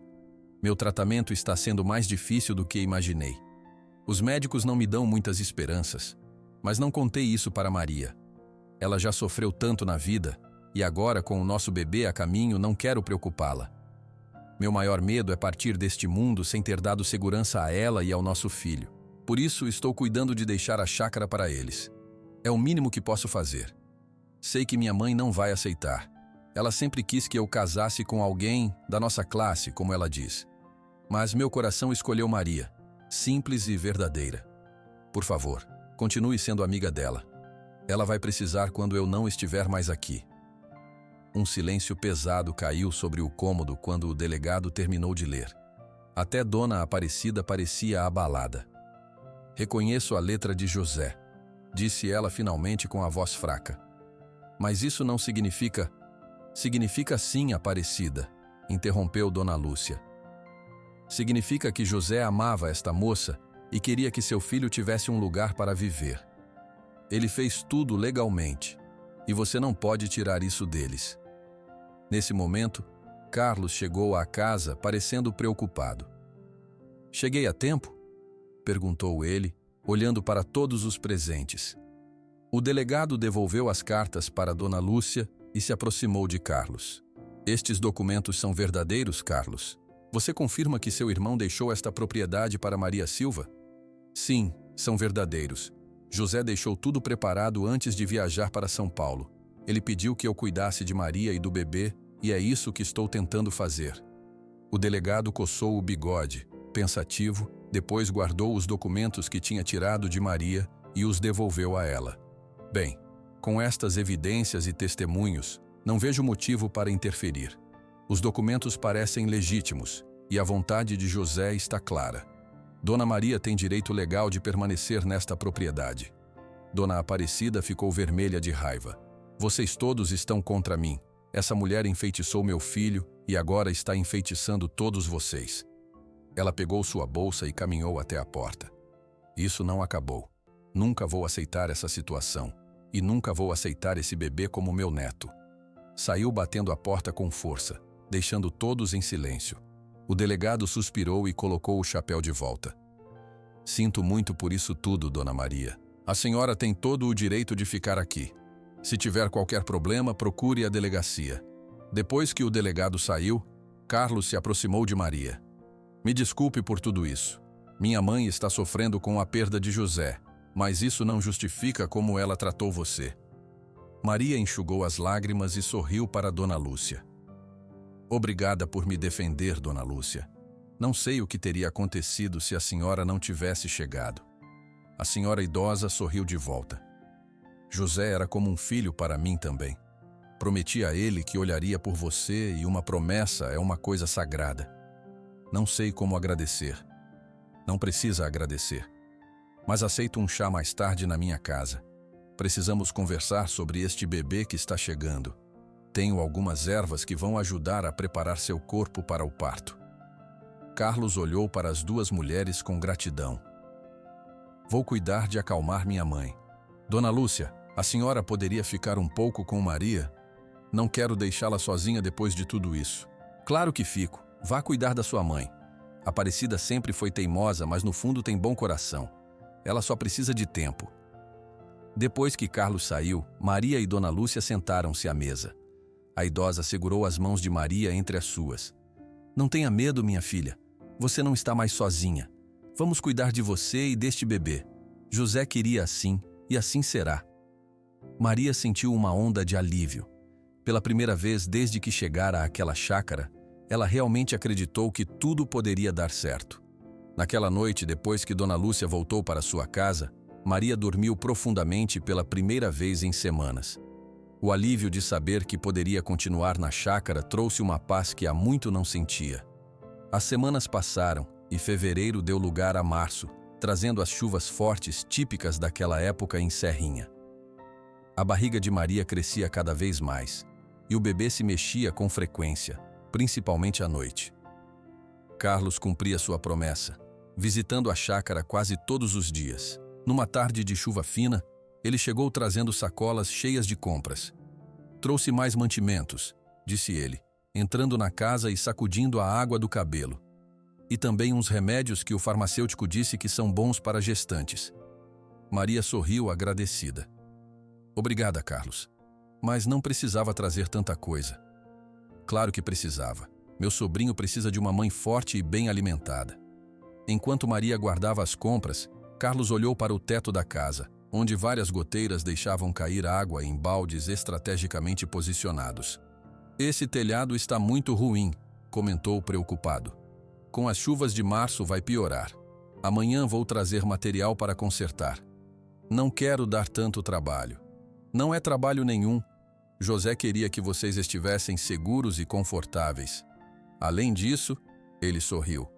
Meu tratamento está sendo mais difícil do que imaginei. Os médicos não me dão muitas esperanças, mas não contei isso para Maria. Ela já sofreu tanto na vida, e agora, com o nosso bebê a caminho, não quero preocupá-la. Meu maior medo é partir deste mundo sem ter dado segurança a ela e ao nosso filho. Por isso, estou cuidando de deixar a chácara para eles. É o mínimo que posso fazer. Sei que minha mãe não vai aceitar. Ela sempre quis que eu casasse com alguém da nossa classe, como ela diz. Mas meu coração escolheu Maria, simples e verdadeira. Por favor, continue sendo amiga dela. Ela vai precisar quando eu não estiver mais aqui. Um silêncio pesado caiu sobre o cômodo quando o delegado terminou de ler. Até Dona Aparecida parecia abalada. Reconheço a letra de José, disse ela finalmente com a voz fraca. Mas isso não significa... Significa sim, Aparecida, interrompeu Dona Lúcia. Significa que José amava esta moça e queria que seu filho tivesse um lugar para viver. Ele fez tudo legalmente, e você não pode tirar isso deles. Nesse momento, Carlos chegou à casa parecendo preocupado. Cheguei a tempo? Perguntou ele, olhando para todos os presentes. O delegado devolveu as cartas para Dona Lúcia e se aproximou de Carlos. Estes documentos são verdadeiros, Carlos? Você confirma que seu irmão deixou esta propriedade para Maria Silva? Sim, são verdadeiros. José deixou tudo preparado antes de viajar para São Paulo. Ele pediu que eu cuidasse de Maria e do bebê, e é isso que estou tentando fazer. O delegado coçou o bigode, pensativo, depois guardou os documentos que tinha tirado de Maria e os devolveu a ela. Bem, com estas evidências e testemunhos, não vejo motivo para interferir. Os documentos parecem legítimos e a vontade de José está clara. Dona Maria tem direito legal de permanecer nesta propriedade. Dona Aparecida ficou vermelha de raiva. Vocês todos estão contra mim. Essa mulher enfeitiçou meu filho e agora está enfeitiçando todos vocês. Ela pegou sua bolsa e caminhou até a porta. Isso não acabou. Nunca vou aceitar essa situação. E nunca vou aceitar esse bebê como meu neto. Saiu batendo a porta com força, deixando todos em silêncio. O delegado suspirou e colocou o chapéu de volta. Sinto muito por isso tudo, Dona Maria. A senhora tem todo o direito de ficar aqui. Se tiver qualquer problema, procure a delegacia. Depois que o delegado saiu, Carlos se aproximou de Maria. Me desculpe por tudo isso. Minha mãe está sofrendo com a perda de José, mas isso não justifica como ela tratou você. Maria enxugou as lágrimas e sorriu para Dona Lúcia. Obrigada por me defender, Dona Lúcia. Não sei o que teria acontecido se a senhora não tivesse chegado. A senhora idosa sorriu de volta. José era como um filho para mim também. Prometi a ele que olharia por você e uma promessa é uma coisa sagrada. Não sei como agradecer. Não precisa agradecer. Mas aceito um chá mais tarde na minha casa. Precisamos conversar sobre este bebê que está chegando. Tenho algumas ervas que vão ajudar a preparar seu corpo para o parto. Carlos olhou para as duas mulheres com gratidão. Vou cuidar de acalmar minha mãe. Dona Lúcia, a senhora poderia ficar um pouco com Maria? Não quero deixá-la sozinha depois de tudo isso. Claro que fico. Vá cuidar da sua mãe. Aparecida sempre foi teimosa, mas no fundo tem bom coração. Ela só precisa de tempo. Depois que Carlos saiu, Maria e Dona Lúcia sentaram-se à mesa. A idosa segurou as mãos de Maria entre as suas. Não tenha medo, minha filha. Você não está mais sozinha. Vamos cuidar de você e deste bebê. José queria assim, e assim será. Maria sentiu uma onda de alívio. Pela primeira vez desde que chegara àquela chácara, ela realmente acreditou que tudo poderia dar certo. Naquela noite, depois que Dona Lúcia voltou para sua casa, Maria dormiu profundamente pela primeira vez em semanas. O alívio de saber que poderia continuar na chácara trouxe uma paz que há muito não sentia. As semanas passaram e fevereiro deu lugar a março, trazendo as chuvas fortes típicas daquela época em Serrinha. A barriga de Maria crescia cada vez mais, e o bebê se mexia com frequência, principalmente à noite. Carlos cumpria sua promessa, visitando a chácara quase todos os dias. Numa tarde de chuva fina, ele chegou trazendo sacolas cheias de compras. Trouxe mais mantimentos, disse ele, entrando na casa e sacudindo a água do cabelo. E também uns remédios que o farmacêutico disse que são bons para gestantes. Maria sorriu agradecida. Obrigada, Carlos. Mas não precisava trazer tanta coisa. Claro que precisava. Meu sobrinho precisa de uma mãe forte e bem alimentada. Enquanto Maria guardava as compras, Carlos olhou para o teto da casa, onde várias goteiras deixavam cair água em baldes estrategicamente posicionados. Esse telhado está muito ruim, comentou preocupado. Com as chuvas de março vai piorar. Amanhã vou trazer material para consertar. Não quero dar tanto trabalho. Não é trabalho nenhum. José queria que vocês estivessem seguros e confortáveis. Além disso, ele sorriu.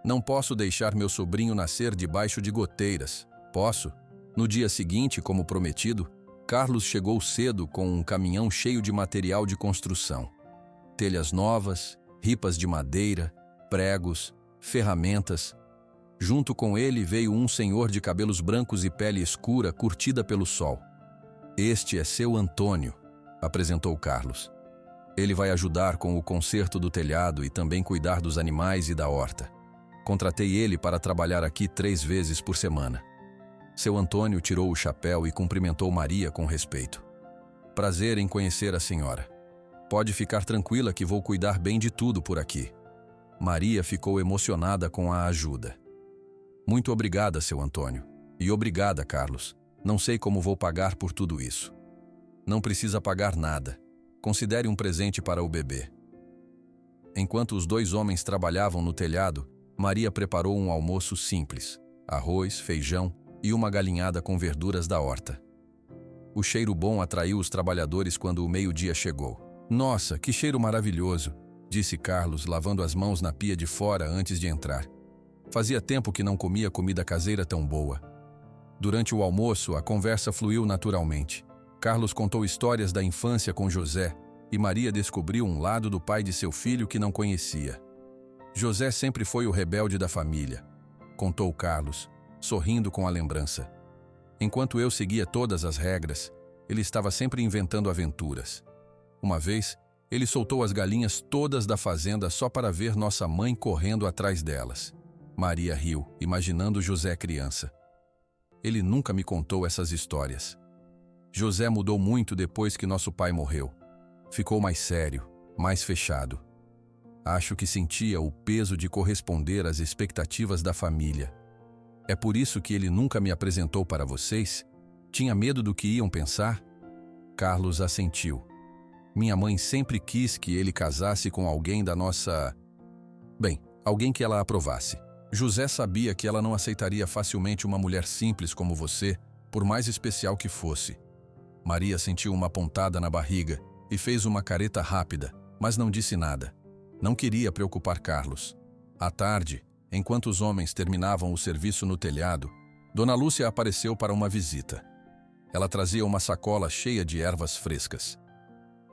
Não posso deixar meu sobrinho nascer debaixo de goteiras. Posso? No dia seguinte, como prometido, Carlos chegou cedo com um caminhão cheio de material de construção. Telhas novas, ripas de madeira, pregos, ferramentas. Junto com ele veio um senhor de cabelos brancos e pele escura curtida pelo sol. Este é seu Antônio, apresentou Carlos. Ele vai ajudar com o conserto do telhado e também cuidar dos animais e da horta. Contratei ele para trabalhar aqui 3 vezes por semana. Seu Antônio tirou o chapéu e cumprimentou Maria com respeito. Prazer em conhecer a senhora. Pode ficar tranquila que vou cuidar bem de tudo por aqui. Maria ficou emocionada com a ajuda. Muito obrigada, seu Antônio. E obrigada, Carlos. Não sei como vou pagar por tudo isso. Não precisa pagar nada. Considere um presente para o bebê. Enquanto os 2 homens trabalhavam no telhado, Maria preparou um almoço simples: arroz, feijão e uma galinhada com verduras da horta. O cheiro bom atraiu os trabalhadores quando o meio-dia chegou. Nossa, que cheiro maravilhoso, disse Carlos, lavando as mãos na pia de fora antes de entrar. Fazia tempo que não comia comida caseira tão boa. Durante o almoço, a conversa fluiu naturalmente. Carlos contou histórias da infância com José e Maria descobriu um lado do pai de seu filho que não conhecia. José sempre foi o rebelde da família, contou Carlos, sorrindo com a lembrança. Enquanto eu seguia todas as regras, ele estava sempre inventando aventuras. Uma vez, ele soltou as galinhas todas da fazenda só para ver nossa mãe correndo atrás delas. Maria riu, imaginando José criança. Ele nunca me contou essas histórias. José mudou muito depois que nosso pai morreu. Ficou mais sério, mais fechado. Acho que sentia o peso de corresponder às expectativas da família. É por isso que ele nunca me apresentou para vocês? Tinha medo do que iam pensar? Carlos assentiu. Minha mãe sempre quis que ele casasse com alguém da nossa... Bem, alguém que ela aprovasse. José sabia que ela não aceitaria facilmente uma mulher simples como você, por mais especial que fosse. Maria sentiu uma pontada na barriga e fez uma careta rápida, mas não disse nada. Não queria preocupar Carlos. À tarde, enquanto os homens terminavam o serviço no telhado, Dona Lúcia apareceu para uma visita. Ela trazia uma sacola cheia de ervas frescas.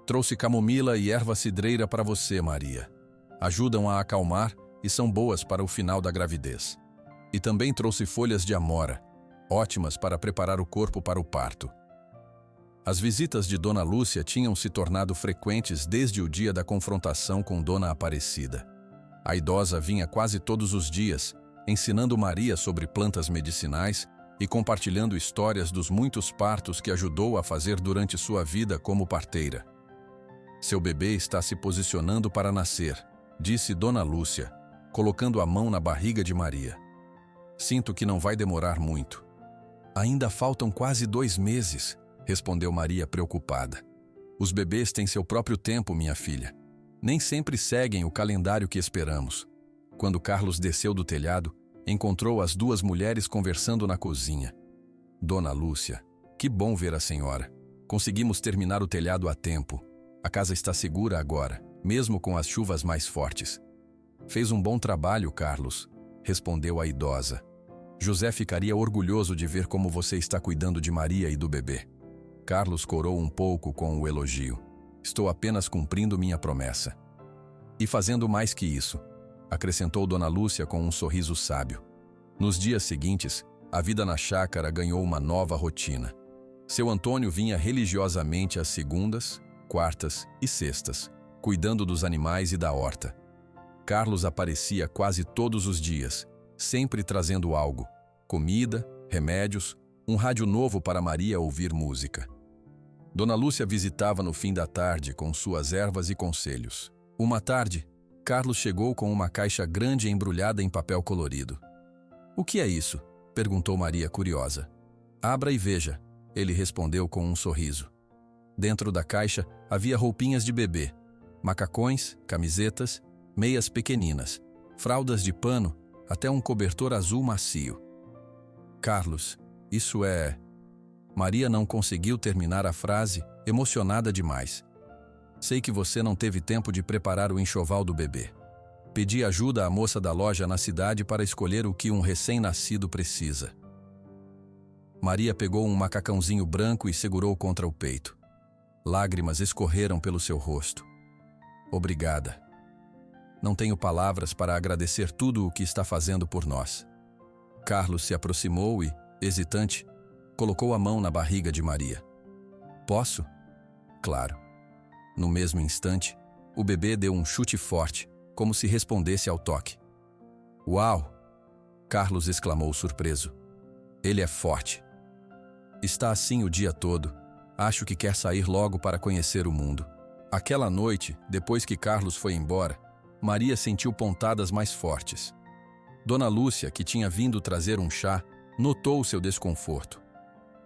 Trouxe camomila e erva cidreira para você, Maria. Ajudam a acalmar e são boas para o final da gravidez. E também trouxe folhas de amora, ótimas para preparar o corpo para o parto. As visitas de Dona Lúcia tinham se tornado frequentes desde o dia da confrontação com Dona Aparecida. A idosa vinha quase todos os dias, ensinando Maria sobre plantas medicinais e compartilhando histórias dos muitos partos que ajudou a fazer durante sua vida como parteira. Seu bebê está se posicionando para nascer, disse Dona Lúcia, colocando a mão na barriga de Maria. Sinto que não vai demorar muito. Ainda faltam quase 2 meses, respondeu Maria preocupada. Os bebês têm seu próprio tempo, minha filha. Nem sempre seguem o calendário que esperamos. Quando Carlos desceu do telhado, encontrou as 2 mulheres conversando na cozinha. Dona Lúcia, que bom ver a senhora. Conseguimos terminar o telhado a tempo. A casa está segura agora, mesmo com as chuvas mais fortes. Fez um bom trabalho, Carlos, respondeu a idosa. José ficaria orgulhoso de ver como você está cuidando de Maria e do bebê. Carlos corou um pouco com o elogio. Estou apenas cumprindo minha promessa. E fazendo mais que isso, acrescentou Dona Lúcia com um sorriso sábio. Nos dias seguintes, a vida na chácara ganhou uma nova rotina. Seu Antônio vinha religiosamente às segundas, quartas e sextas, cuidando dos animais e da horta. Carlos aparecia quase todos os dias, sempre trazendo algo: comida, remédios, um rádio novo para Maria ouvir música. Dona Lúcia visitava no fim da tarde com suas ervas e conselhos. Uma tarde, Carlos chegou com uma caixa grande embrulhada em papel colorido. "O que é isso?" perguntou Maria curiosa. "Abra e veja", ele respondeu com um sorriso. Dentro da caixa havia roupinhas de bebê, Macacões, camisetas, meias pequeninas, fraldas de pano, até um cobertor azul macio. Carlos, isso é... Maria não conseguiu terminar a frase, emocionada demais. Sei que você não teve tempo de preparar o enxoval do bebê. Pedi ajuda à moça da loja na cidade para escolher o que um recém-nascido precisa. Maria pegou um macacãozinho branco e segurou contra o peito. Lágrimas escorreram pelo seu rosto. Obrigada. Não tenho palavras para agradecer tudo o que está fazendo por nós. Carlos se aproximou e, hesitante, colocou a mão na barriga de Maria. Posso? Claro. No mesmo instante, o bebê deu um chute forte, como se respondesse ao toque. Uau! Carlos exclamou surpreso. Ele é forte. Está assim o dia todo. Acho que quer sair logo para conhecer o mundo. Aquela noite, depois que Carlos foi embora, Maria sentiu pontadas mais fortes. Dona Lúcia, que tinha vindo trazer um chá, notou seu desconforto.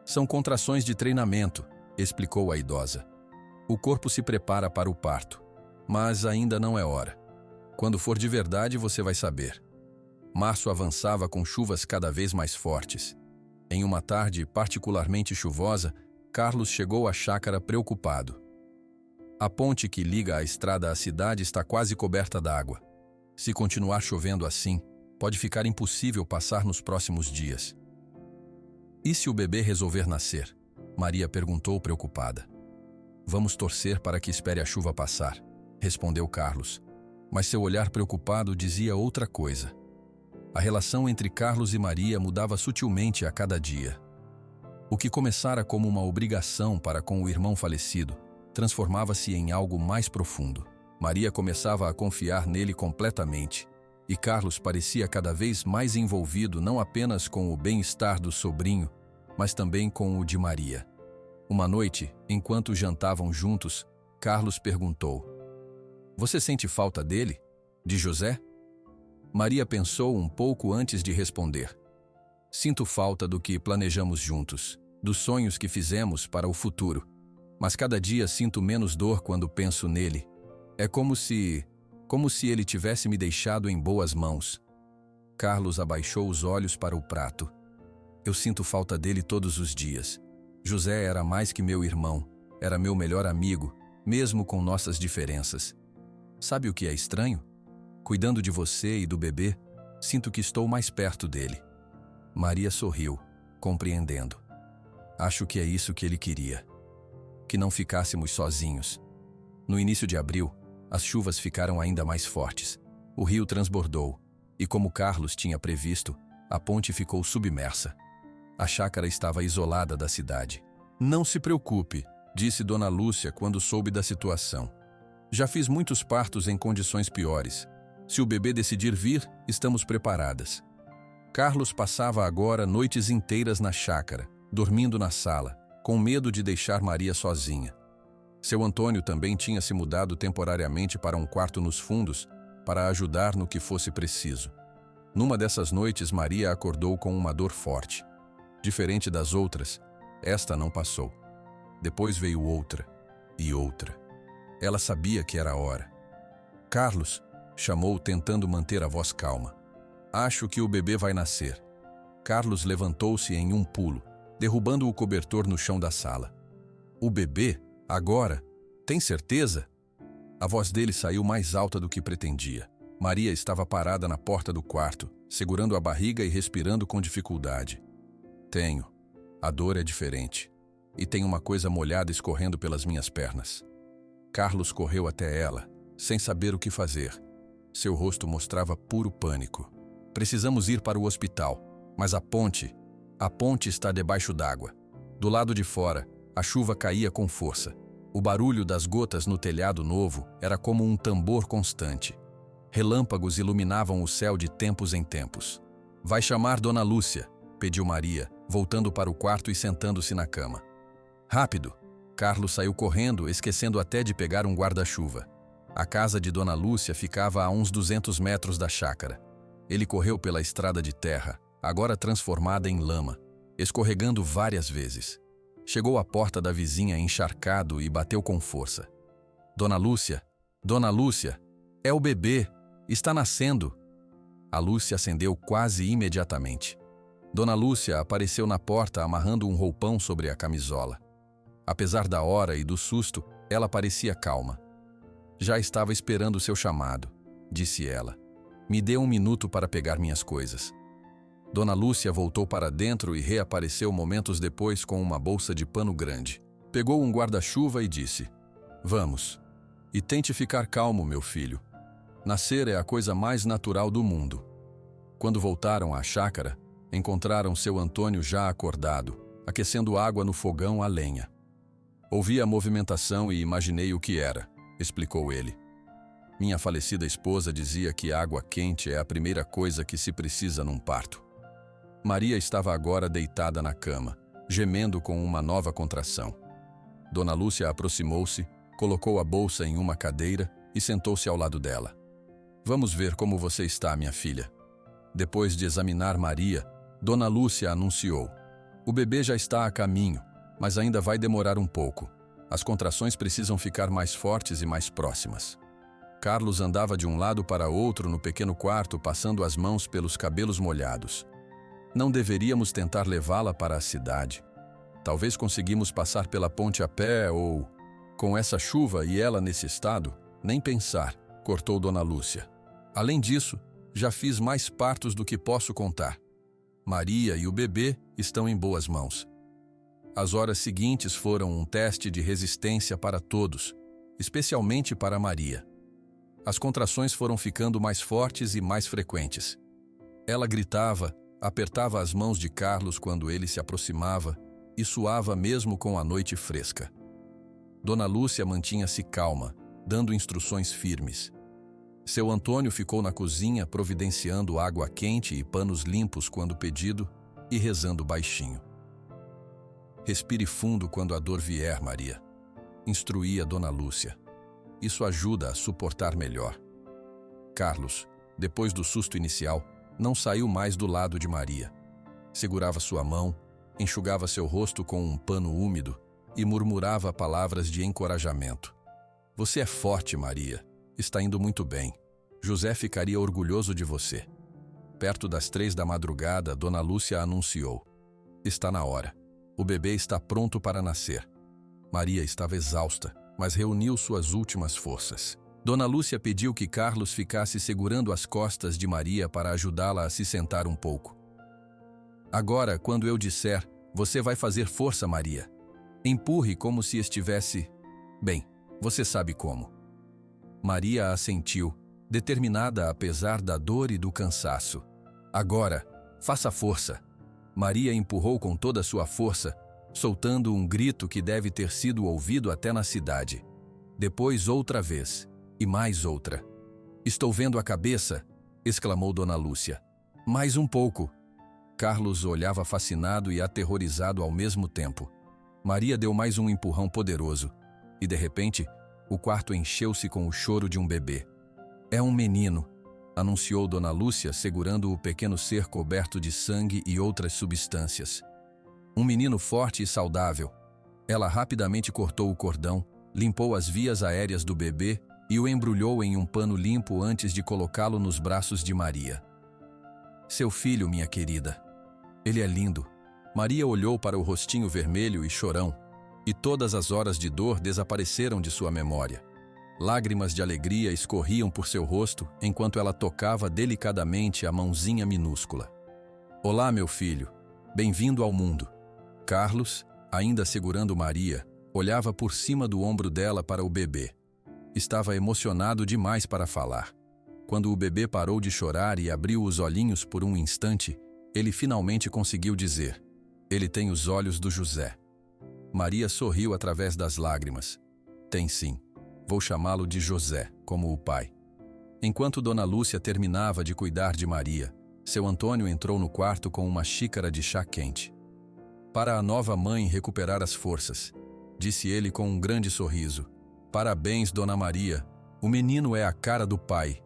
São contrações de treinamento, explicou a idosa. O corpo se prepara para o parto, mas ainda não é hora. Quando for de verdade, você vai saber. Março avançava com chuvas cada vez mais fortes. Em uma tarde particularmente chuvosa, Carlos chegou à chácara preocupado. A ponte que liga a estrada à cidade está quase coberta d'água. Se continuar chovendo assim, pode ficar impossível passar nos próximos dias. E se o bebê resolver nascer? Maria perguntou preocupada. Vamos torcer para que espere a chuva passar, respondeu Carlos. Mas seu olhar preocupado dizia outra coisa. A relação entre Carlos e Maria mudava sutilmente a cada dia. O que começara como uma obrigação para com o irmão falecido, transformava-se em algo mais profundo. Maria começava a confiar nele completamente, e Carlos parecia cada vez mais envolvido não apenas com o bem-estar do sobrinho, mas também com o de Maria. Uma noite, enquanto jantavam juntos, Carlos perguntou: Você sente falta dele? De José? Maria pensou um pouco antes de responder. Sinto falta do que planejamos juntos, dos sonhos que fizemos para o futuro. Mas cada dia sinto menos dor quando penso nele. É como se ele tivesse me deixado em boas mãos. Carlos abaixou os olhos para o prato. Eu sinto falta dele todos os dias. José era mais que meu irmão, era meu melhor amigo, mesmo com nossas diferenças. Sabe o que é estranho? Cuidando de você e do bebê, sinto que estou mais perto dele. Maria sorriu, compreendendo. Acho que é isso que ele queria. Que não ficássemos sozinhos. No início de abril, as chuvas ficaram ainda mais fortes. O rio transbordou, e como Carlos tinha previsto, a ponte ficou submersa. A chácara estava isolada da cidade. Não se preocupe, disse Dona Lúcia quando soube da situação. Já fiz muitos partos em condições piores. Se o bebê decidir vir, estamos preparadas. Carlos passava agora noites inteiras na chácara, dormindo na sala, com medo de deixar Maria sozinha. Seu Antônio também tinha se mudado temporariamente para um quarto nos fundos para ajudar no que fosse preciso. Numa dessas noites, Maria acordou com uma dor forte. Diferente das outras, esta não passou. Depois veio outra e outra. Ela sabia que era a hora. Carlos, chamou tentando manter a voz calma. Acho que o bebê vai nascer. Carlos levantou-se em um pulo, derrubando o cobertor no chão da sala. O bebê? Agora? Tem certeza? A voz dele saiu mais alta do que pretendia. Maria estava parada na porta do quarto, segurando a barriga e respirando com dificuldade. Tenho. A dor é diferente. E tem uma coisa molhada escorrendo pelas minhas pernas. Carlos correu até ela, sem saber o que fazer. Seu rosto mostrava puro pânico. Precisamos ir para o hospital, mas a ponte está debaixo d'água. Do lado de fora, a chuva caía com força. O barulho das gotas no telhado novo era como um tambor constante. Relâmpagos iluminavam o céu de tempos em tempos. Vai chamar Dona Lúcia, pediu Maria, voltando para o quarto e sentando-se na cama. Rápido! Carlos saiu correndo, esquecendo até de pegar um guarda-chuva. A casa de Dona Lúcia ficava a uns 200 metros da chácara. Ele correu pela estrada de terra, agora transformada em lama, escorregando várias vezes. Chegou à porta da vizinha encharcado e bateu com força. Dona Lúcia, Dona Lúcia, é o bebê, está nascendo. A luz se acendeu quase imediatamente. Dona Lúcia apareceu na porta amarrando um roupão sobre a camisola. Apesar da hora e do susto, ela parecia calma. Já estava esperando o seu chamado, disse ela. Me dê um minuto para pegar minhas coisas. Dona Lúcia voltou para dentro e reapareceu momentos depois com uma bolsa de pano grande. Pegou um guarda-chuva e disse: Vamos. E tente ficar calmo, meu filho. Nascer é a coisa mais natural do mundo. Quando voltaram à chácara, encontraram seu Antônio já acordado, aquecendo água no fogão a lenha. Ouvi a movimentação e imaginei o que era, explicou ele. Minha falecida esposa dizia que água quente é a primeira coisa que se precisa num parto. Maria estava agora deitada na cama, gemendo com uma nova contração. Dona Lúcia aproximou-se, colocou a bolsa em uma cadeira e sentou-se ao lado dela. Vamos ver como você está, minha filha. Depois de examinar Maria, Dona Lúcia anunciou: O bebê já está a caminho, mas ainda vai demorar um pouco. As contrações precisam ficar mais fortes e mais próximas. Carlos andava de um lado para outro no pequeno quarto, passando as mãos pelos cabelos molhados. Não deveríamos tentar levá-la para a cidade. Talvez conseguimos passar pela ponte a pé ou... Com essa chuva e ela nesse estado, nem pensar, cortou Dona Lúcia. Além disso, já fiz mais partos do que posso contar. Maria e o bebê estão em boas mãos. As horas seguintes foram um teste de resistência para todos, especialmente para Maria. As contrações foram ficando mais fortes e mais frequentes. Ela gritava, apertava as mãos de Carlos quando ele se aproximava e suava mesmo com a noite fresca. Dona Lúcia mantinha-se calma, dando instruções firmes. Seu Antônio ficou na cozinha providenciando água quente e panos limpos quando pedido e rezando baixinho. Respire fundo quando a dor vier, Maria, instruía Dona Lúcia. Isso ajuda a suportar melhor. Carlos, depois do susto inicial, não saiu mais do lado de Maria. Segurava sua mão, enxugava seu rosto com um pano úmido e murmurava palavras de encorajamento. Você é forte, Maria. Está indo muito bem. José ficaria orgulhoso de você. Perto das 3 da madrugada, Dona Lúcia anunciou: Está na hora. O bebê está pronto para nascer. Maria estava exausta, mas reuniu suas últimas forças. Dona Lúcia pediu que Carlos ficasse segurando as costas de Maria para ajudá-la a se sentar um pouco. Agora, quando eu disser, você vai fazer força, Maria. Empurre como se estivesse... Bem, você sabe como. Maria assentiu, determinada apesar da dor e do cansaço. Agora, faça força. Maria empurrou com toda a sua força, soltando um grito que deve ter sido ouvido até na cidade. Depois outra vez, e mais outra. Estou vendo a cabeça, exclamou Dona Lúcia. Mais um pouco. Carlos olhava fascinado e aterrorizado ao mesmo tempo. Maria deu mais um empurrão poderoso, e de repente, o quarto encheu-se com o choro de um bebê. É um menino, anunciou Dona Lúcia, segurando o pequeno ser coberto de sangue e outras substâncias. Um menino forte e saudável. Ela rapidamente cortou o cordão, limpou as vias aéreas do bebê e o embrulhou em um pano limpo antes de colocá-lo nos braços de Maria. Seu filho, minha querida. Ele é lindo. Maria olhou para o rostinho vermelho e chorão, e todas as horas de dor desapareceram de sua memória. Lágrimas de alegria escorriam por seu rosto enquanto ela tocava delicadamente a mãozinha minúscula. Olá, meu filho. Bem-vindo ao mundo. Carlos, ainda segurando Maria, olhava por cima do ombro dela para o bebê. Estava emocionado demais para falar. Quando o bebê parou de chorar e abriu os olhinhos por um instante, ele finalmente conseguiu dizer: Ele tem os olhos do José. Maria sorriu através das lágrimas. Tem sim. Vou chamá-lo de José, como o pai. Enquanto Dona Lúcia terminava de cuidar de Maria, seu Antônio entrou no quarto com uma xícara de chá quente. Para a nova mãe recuperar as forças, disse ele com um grande sorriso. Parabéns, Dona Maria. O menino é a cara do pai.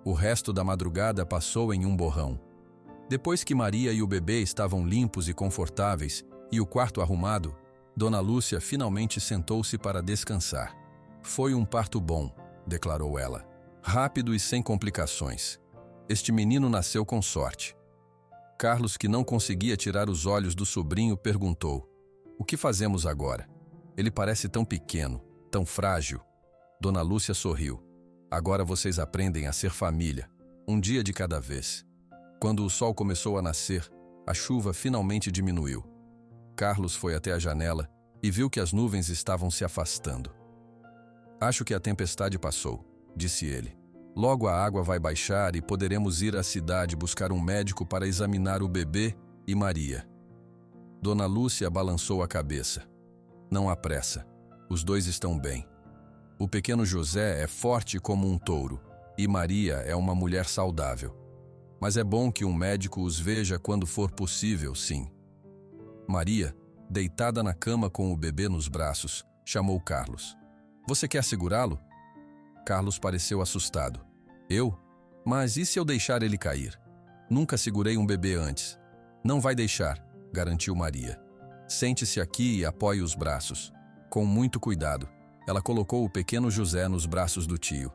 O resto da madrugada passou em um borrão. Depois que Maria e o bebê estavam limpos e confortáveis e o quarto arrumado, Dona Lúcia finalmente sentou-se para descansar. Foi um parto bom, declarou ela. Rápido e sem complicações. Este menino nasceu com sorte. Carlos, que não conseguia tirar os olhos do sobrinho, perguntou: o que fazemos agora? Ele parece tão pequeno, tão frágil. Dona Lúcia sorriu. Agora vocês aprendem a ser família, um dia de cada vez. Quando o sol começou a nascer, a chuva finalmente diminuiu. Carlos foi até a janela e viu que as nuvens estavam se afastando. Acho que a tempestade passou, disse ele. Logo a água vai baixar e poderemos ir à cidade buscar um médico para examinar o bebê e Maria. Dona Lúcia balançou a cabeça. Não há pressa. Os dois estão bem. O pequeno José é forte como um touro e Maria é uma mulher saudável. Mas é bom que um médico os veja quando for possível, sim. Maria, deitada na cama com o bebê nos braços, chamou Carlos. Você quer segurá-lo? Carlos pareceu assustado. Eu? Mas e se eu deixar ele cair? Nunca segurei um bebê antes. Não vai deixar, garantiu Maria. Sente-se aqui e apoie os braços. Com muito cuidado, ela colocou o pequeno José nos braços do tio.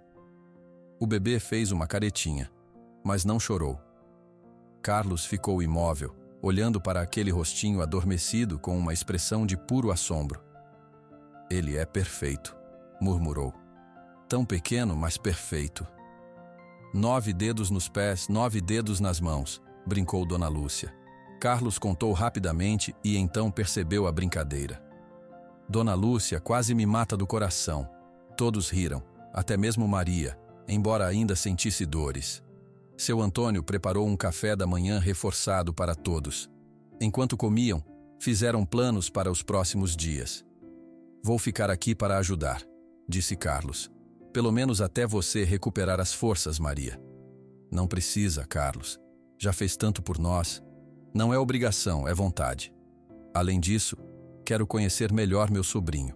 O bebê fez uma caretinha, mas não chorou. Carlos ficou imóvel, olhando para aquele rostinho adormecido com uma expressão de puro assombro. Ele é perfeito, murmurou. Tão pequeno, mas perfeito. 9 dedos nos pés, 9 dedos nas mãos, brincou Dona Lúcia. Carlos contou rapidamente e então percebeu a brincadeira. Dona Lúcia quase me mata do coração. Todos riram, até mesmo Maria, embora ainda sentisse dores. Seu Antônio preparou um café da manhã reforçado para todos. Enquanto comiam, fizeram planos para os próximos dias. Vou ficar aqui para ajudar, disse Carlos. Pelo menos até você recuperar as forças, Maria. Não precisa, Carlos. Já fez tanto por nós. Não é obrigação, é vontade. Além disso, quero conhecer melhor meu sobrinho.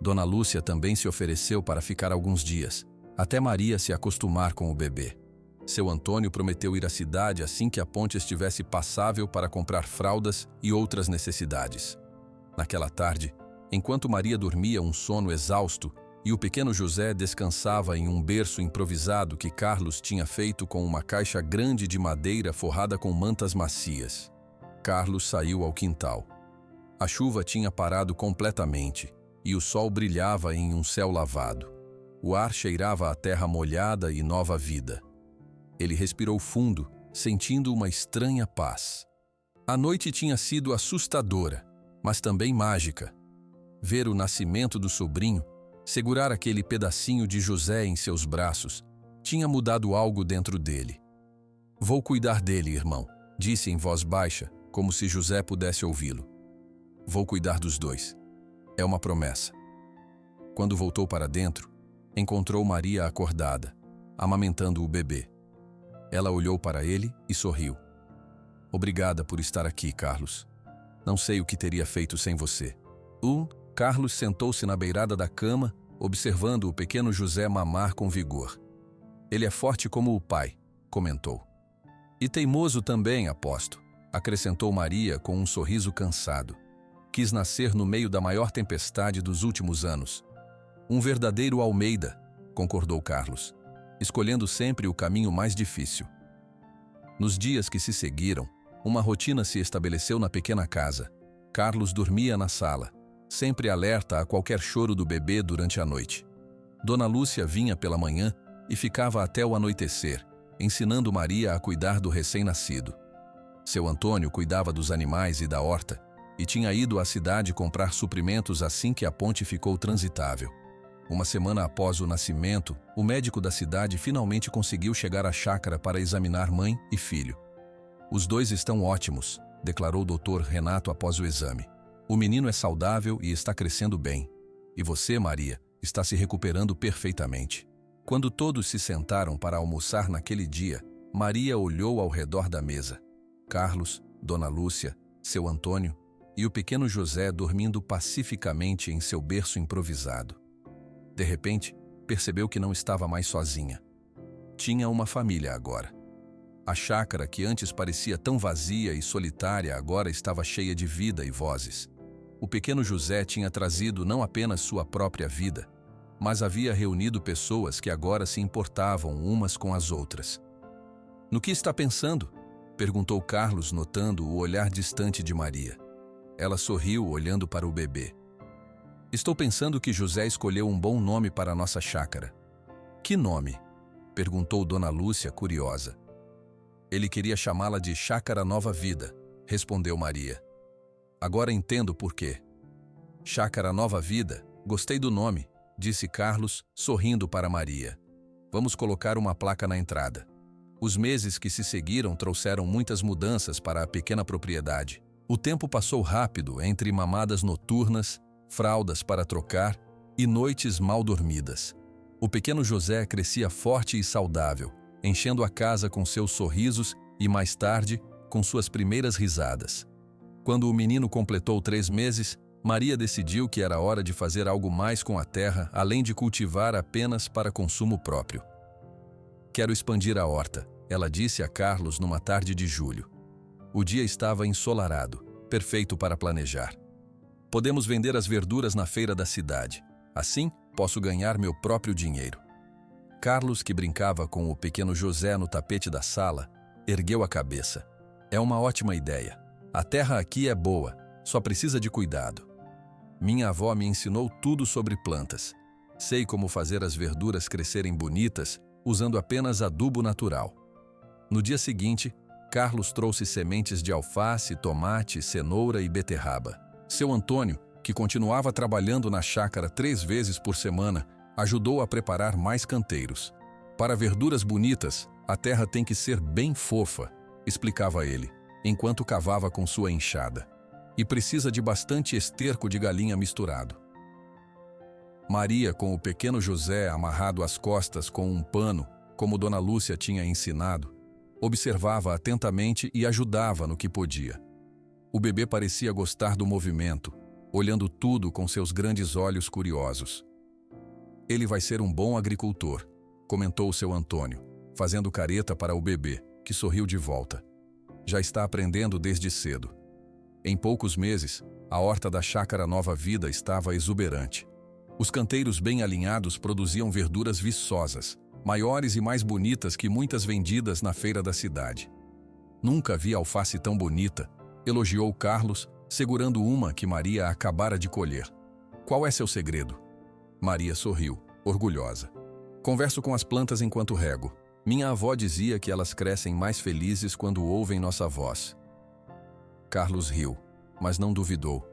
Dona Lúcia também se ofereceu para ficar alguns dias, até Maria se acostumar com o bebê. Seu Antônio prometeu ir à cidade assim que a ponte estivesse passável para comprar fraldas e outras necessidades. Naquela tarde, enquanto Maria dormia um sono exausto e o pequeno José descansava em um berço improvisado que Carlos tinha feito com uma caixa grande de madeira forrada com mantas macias, Carlos saiu ao quintal. A chuva tinha parado completamente e o sol brilhava em um céu lavado. O ar cheirava a terra molhada e nova vida. Ele respirou fundo, sentindo uma estranha paz. A noite tinha sido assustadora, mas também mágica. Ver o nascimento do sobrinho, segurar aquele pedacinho de José em seus braços, tinha mudado algo dentro dele. Vou cuidar dele, irmão, disse em voz baixa, como se José pudesse ouvi-lo. Vou cuidar dos dois. É uma promessa. Quando voltou para dentro, encontrou Maria acordada, amamentando o bebê. Ela olhou para ele e sorriu. Obrigada por estar aqui, Carlos. Não sei o que teria feito sem você. Carlos sentou-se na beirada da cama, observando o pequeno José mamar com vigor. Ele é forte como o pai, comentou. E teimoso também, aposto, acrescentou Maria com um sorriso cansado. Quis nascer no meio da maior tempestade dos últimos anos. Um verdadeiro Almeida, concordou Carlos, escolhendo sempre o caminho mais difícil. Nos dias que se seguiram, uma rotina se estabeleceu na pequena casa. Carlos dormia na sala, sempre alerta a qualquer choro do bebê durante a noite. Dona Lúcia vinha pela manhã e ficava até o anoitecer, ensinando Maria a cuidar do recém-nascido. Seu Antônio cuidava dos animais e da horta, e tinha ido à cidade comprar suprimentos assim que a ponte ficou transitável. Uma semana após o nascimento, o médico da cidade finalmente conseguiu chegar à chácara para examinar mãe e filho. Os dois estão ótimos, declarou o Dr. Renato após o exame. O menino é saudável e está crescendo bem. E você, Maria, está se recuperando perfeitamente. Quando todos se sentaram para almoçar naquele dia, Maria olhou ao redor da mesa. Carlos, Dona Lúcia, seu Antônio e o pequeno José dormindo pacificamente em seu berço improvisado. De repente, percebeu que não estava mais sozinha. Tinha uma família agora. A chácara, que antes parecia tão vazia e solitária, agora estava cheia de vida e vozes. O pequeno José tinha trazido não apenas sua própria vida, mas havia reunido pessoas que agora se importavam umas com as outras. "No que está pensando?" perguntou Carlos, notando o olhar distante de Maria. Ela sorriu, olhando para o bebê. "Estou pensando que José escolheu um bom nome para a nossa chácara." "Que nome?" perguntou Dona Lúcia, curiosa. "Ele queria chamá-la de Chácara Nova Vida", respondeu Maria. "Agora entendo por quê." "Chácara Nova Vida, gostei do nome", disse Carlos, sorrindo para Maria. "Vamos colocar uma placa na entrada." Os meses que se seguiram trouxeram muitas mudanças para a pequena propriedade. O tempo passou rápido entre mamadas noturnas, fraldas para trocar e noites mal dormidas. O pequeno José crescia forte e saudável, enchendo a casa com seus sorrisos e, mais tarde, com suas primeiras risadas. Quando o menino completou 3 meses, Maria decidiu que era hora de fazer algo mais com a terra, além de cultivar apenas para consumo próprio. "Quero expandir a horta", ela disse a Carlos numa tarde de julho. O dia estava ensolarado, perfeito para planejar. "Podemos vender as verduras na feira da cidade. Assim, posso ganhar meu próprio dinheiro." Carlos, que brincava com o pequeno José no tapete da sala, ergueu a cabeça. "É uma ótima ideia. A terra aqui é boa, só precisa de cuidado. Minha avó me ensinou tudo sobre plantas. Sei como fazer as verduras crescerem bonitas usando apenas adubo natural." No dia seguinte, Carlos trouxe sementes de alface, tomate, cenoura e beterraba. Seu Antônio, que continuava trabalhando na chácara 3 vezes por semana, ajudou a preparar mais canteiros. "Para verduras bonitas, a terra tem que ser bem fofa", explicava ele, enquanto cavava com sua enxada. "E precisa de bastante esterco de galinha misturado." Maria, com o pequeno José amarrado às costas com um pano, como Dona Lúcia tinha ensinado, observava atentamente e ajudava no que podia. O bebê parecia gostar do movimento, olhando tudo com seus grandes olhos curiosos. "Ele vai ser um bom agricultor", comentou seu Antônio, fazendo careta para o bebê, que sorriu de volta. "Já está aprendendo desde cedo." Em poucos meses, a horta da Chácara Nova Vida estava exuberante. Os canteiros bem alinhados produziam verduras viçosas, maiores e mais bonitas que muitas vendidas na feira da cidade. "Nunca vi alface tão bonita", elogiou Carlos, segurando uma que Maria acabara de colher. "Qual é seu segredo?" Maria sorriu, orgulhosa. "Converso com as plantas enquanto rego. Minha avó dizia que elas crescem mais felizes quando ouvem nossa voz." Carlos riu, mas não duvidou.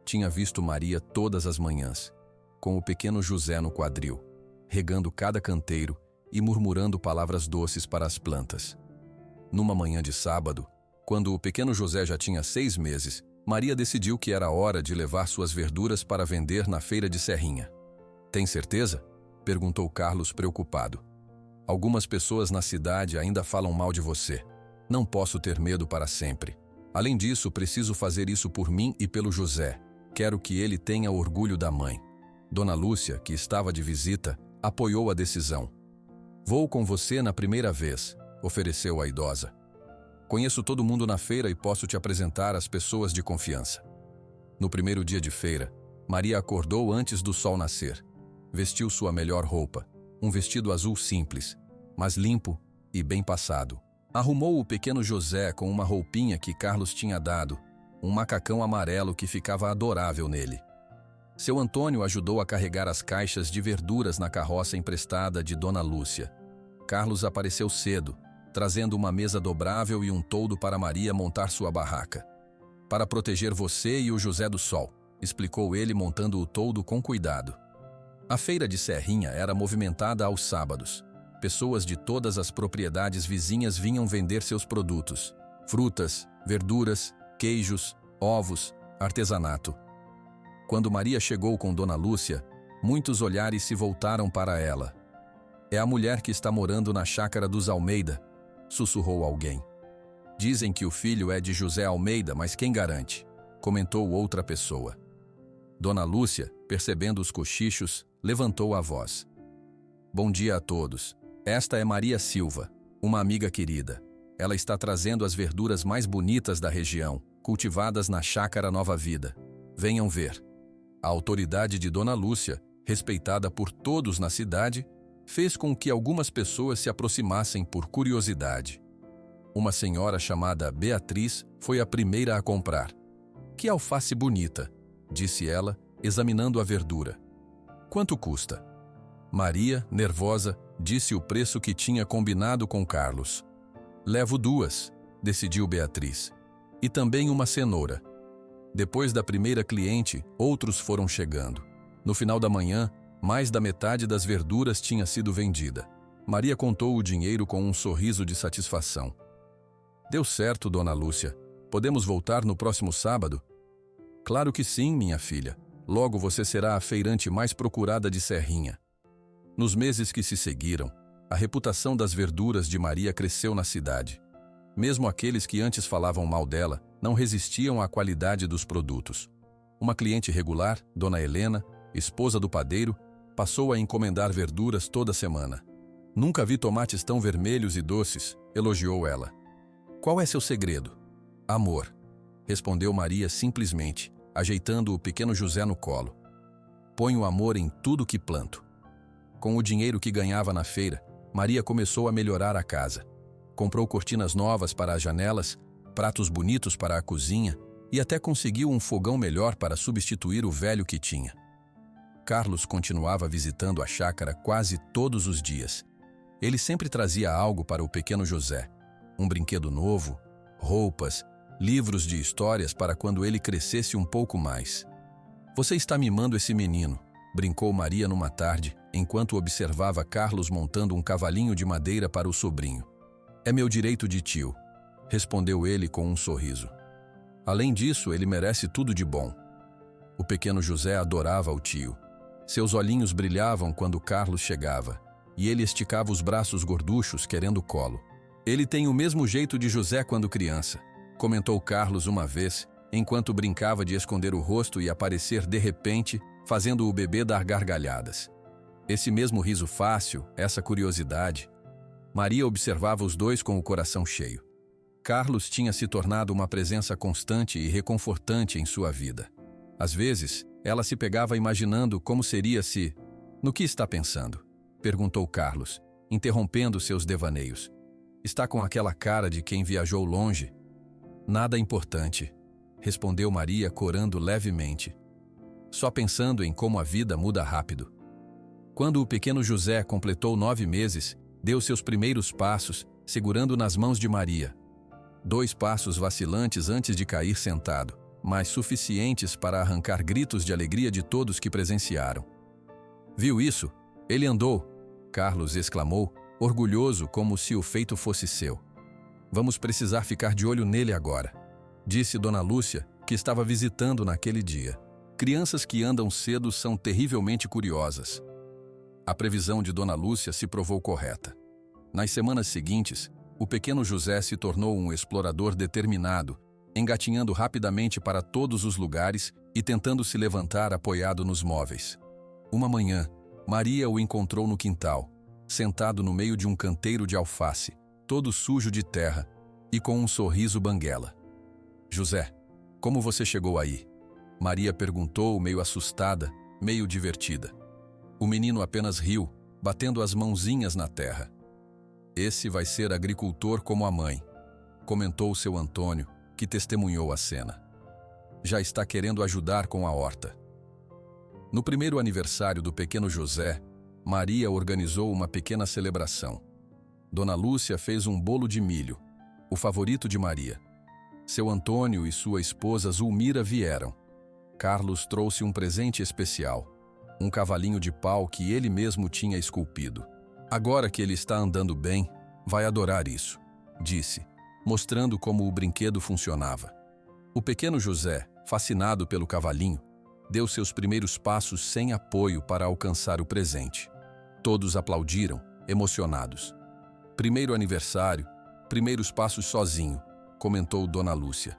Tinha visto Maria todas as manhãs, com o pequeno José no quadril, regando cada canteiro e murmurando palavras doces para as plantas. Numa manhã de sábado, quando o pequeno José já tinha 6 meses, Maria decidiu que era hora de levar suas verduras para vender na feira de Serrinha. "Tem certeza?" perguntou Carlos, preocupado. "Algumas pessoas na cidade ainda falam mal de você. Não posso ter medo para sempre. Além disso, preciso fazer isso por mim e pelo José. Quero que ele tenha orgulho da mãe." Dona Lúcia, que estava de visita, apoiou a decisão. "Vou com você na primeira vez", ofereceu a idosa. "Conheço todo mundo na feira e posso te apresentar às pessoas de confiança." No primeiro dia de feira, Maria acordou antes do sol nascer. Vestiu sua melhor roupa, um vestido azul simples, mas limpo e bem passado. Arrumou o pequeno José com uma roupinha que Carlos tinha dado, um macacão amarelo que ficava adorável nele. Seu Antônio ajudou a carregar as caixas de verduras na carroça emprestada de Dona Lúcia. Carlos apareceu cedo, trazendo uma mesa dobrável e um toldo para Maria montar sua barraca. "Para proteger você e o José do sol", explicou ele, montando o toldo com cuidado. A feira de Serrinha era movimentada aos sábados. Pessoas de todas as propriedades vizinhas vinham vender seus produtos: frutas, verduras, queijos, ovos, artesanato. Quando Maria chegou com Dona Lúcia, muitos olhares se voltaram para ela. "É a mulher que está morando na chácara dos Almeida", sussurrou alguém. "Dizem que o filho é de José Almeida, mas quem garante?", comentou outra pessoa. Dona Lúcia, percebendo os cochichos, levantou a voz. "Bom dia a todos. Esta é Maria Silva, uma amiga querida. Ela está trazendo as verduras mais bonitas da região, cultivadas na Chácara Nova Vida. Venham ver." A autoridade de Dona Lúcia respeitada por todos na cidade, fez com que algumas pessoas se aproximassem por curiosidade. Uma senhora chamada Beatriz foi a primeira a comprar. "Que alface bonita", disse ela, examinando a verdura. "Quanto custa?" Maria, nervosa, disse o preço que tinha combinado com Carlos. "Levo 2", decidiu Beatriz. "E também uma cenoura." Depois da primeira cliente, outros foram chegando. No final da manhã, mais da metade das verduras tinha sido vendida. Maria contou o dinheiro com um sorriso de satisfação. "Deu certo, dona Lúcia. Podemos voltar no próximo sábado?" "Claro que sim, minha filha. Logo você será a feirante mais procurada de Serrinha." Nos meses que se seguiram, a reputação das verduras de Maria cresceu na cidade. Mesmo aqueles que antes falavam mal dela não resistiam à qualidade dos produtos. Uma cliente regular, Dona Helena, esposa do padeiro, passou a encomendar verduras toda semana. "Nunca vi tomates tão vermelhos e doces", elogiou ela. "Qual é seu segredo?" "Amor", respondeu Maria simplesmente, ajeitando o pequeno José no colo. "Ponho amor em tudo que planto." Com o dinheiro que ganhava na feira, Maria começou a melhorar a casa. Comprou cortinas novas para as janelas, pratos bonitos para a cozinha e até conseguiu um fogão melhor para substituir o velho que tinha. Carlos continuava visitando a chácara quase todos os dias. Ele sempre trazia algo para o pequeno José. Um brinquedo novo, roupas, livros de histórias para quando ele crescesse um pouco mais. "Você está mimando esse menino", brincou Maria numa tarde, enquanto observava Carlos montando um cavalinho de madeira para o sobrinho. "É meu direito de tio", respondeu ele com um sorriso. "Além disso, ele merece tudo de bom." O pequeno José adorava o tio. Seus olhinhos brilhavam quando Carlos chegava, e ele esticava os braços gorduchos querendo colo. "Ele tem o mesmo jeito de José quando criança", comentou Carlos uma vez, enquanto brincava de esconder o rosto e aparecer de repente, fazendo o bebê dar gargalhadas. Esse mesmo riso fácil, essa curiosidade. Maria observava os dois com o coração cheio. Carlos tinha se tornado uma presença constante e reconfortante em sua vida. Às vezes, ela se pegava imaginando como seria se... "No que está pensando?", perguntou Carlos, interrompendo seus devaneios. "Está com aquela cara de quem viajou longe?" "Nada importante", respondeu Maria, corando levemente. "Só pensando em como a vida muda rápido." Quando o pequeno José completou 9 meses, deu seus primeiros passos, segurando nas mãos de Maria. 2 passos vacilantes antes de cair sentado, mas suficientes para arrancar gritos de alegria de todos que presenciaram. "Viu isso? Ele andou!" Carlos exclamou, orgulhoso como se o feito fosse seu. "Vamos precisar ficar de olho nele agora", disse Dona Lúcia, que estava visitando naquele dia. Crianças que andam cedo são terrivelmente curiosas. A previsão de Dona Lúcia se provou correta. Nas semanas seguintes, o pequeno José se tornou um explorador determinado, engatinhando rapidamente para todos os lugares e tentando se levantar apoiado nos móveis. Uma manhã, Maria o encontrou no quintal, sentado no meio de um canteiro de alface, todo sujo de terra e com um sorriso banguela. "José, como você chegou aí?" Maria perguntou, meio assustada, meio divertida. O menino apenas riu, batendo as mãozinhas na terra. "Esse vai ser agricultor como a mãe", comentou seu Antônio, que testemunhou a cena. "Já está querendo ajudar com a horta." No primeiro aniversário do pequeno José, Maria organizou uma pequena celebração. Dona Lúcia fez um bolo de milho, o favorito de Maria. Seu Antônio e sua esposa Zulmira vieram. Carlos trouxe um presente especial, um cavalinho de pau que ele mesmo tinha esculpido. "Agora que ele está andando bem, vai adorar isso", disse, mostrando como o brinquedo funcionava. O pequeno José, fascinado pelo cavalinho, deu seus primeiros passos sem apoio para alcançar o presente. Todos aplaudiram, emocionados. "Primeiro aniversário, primeiros passos sozinho", comentou Dona Lúcia.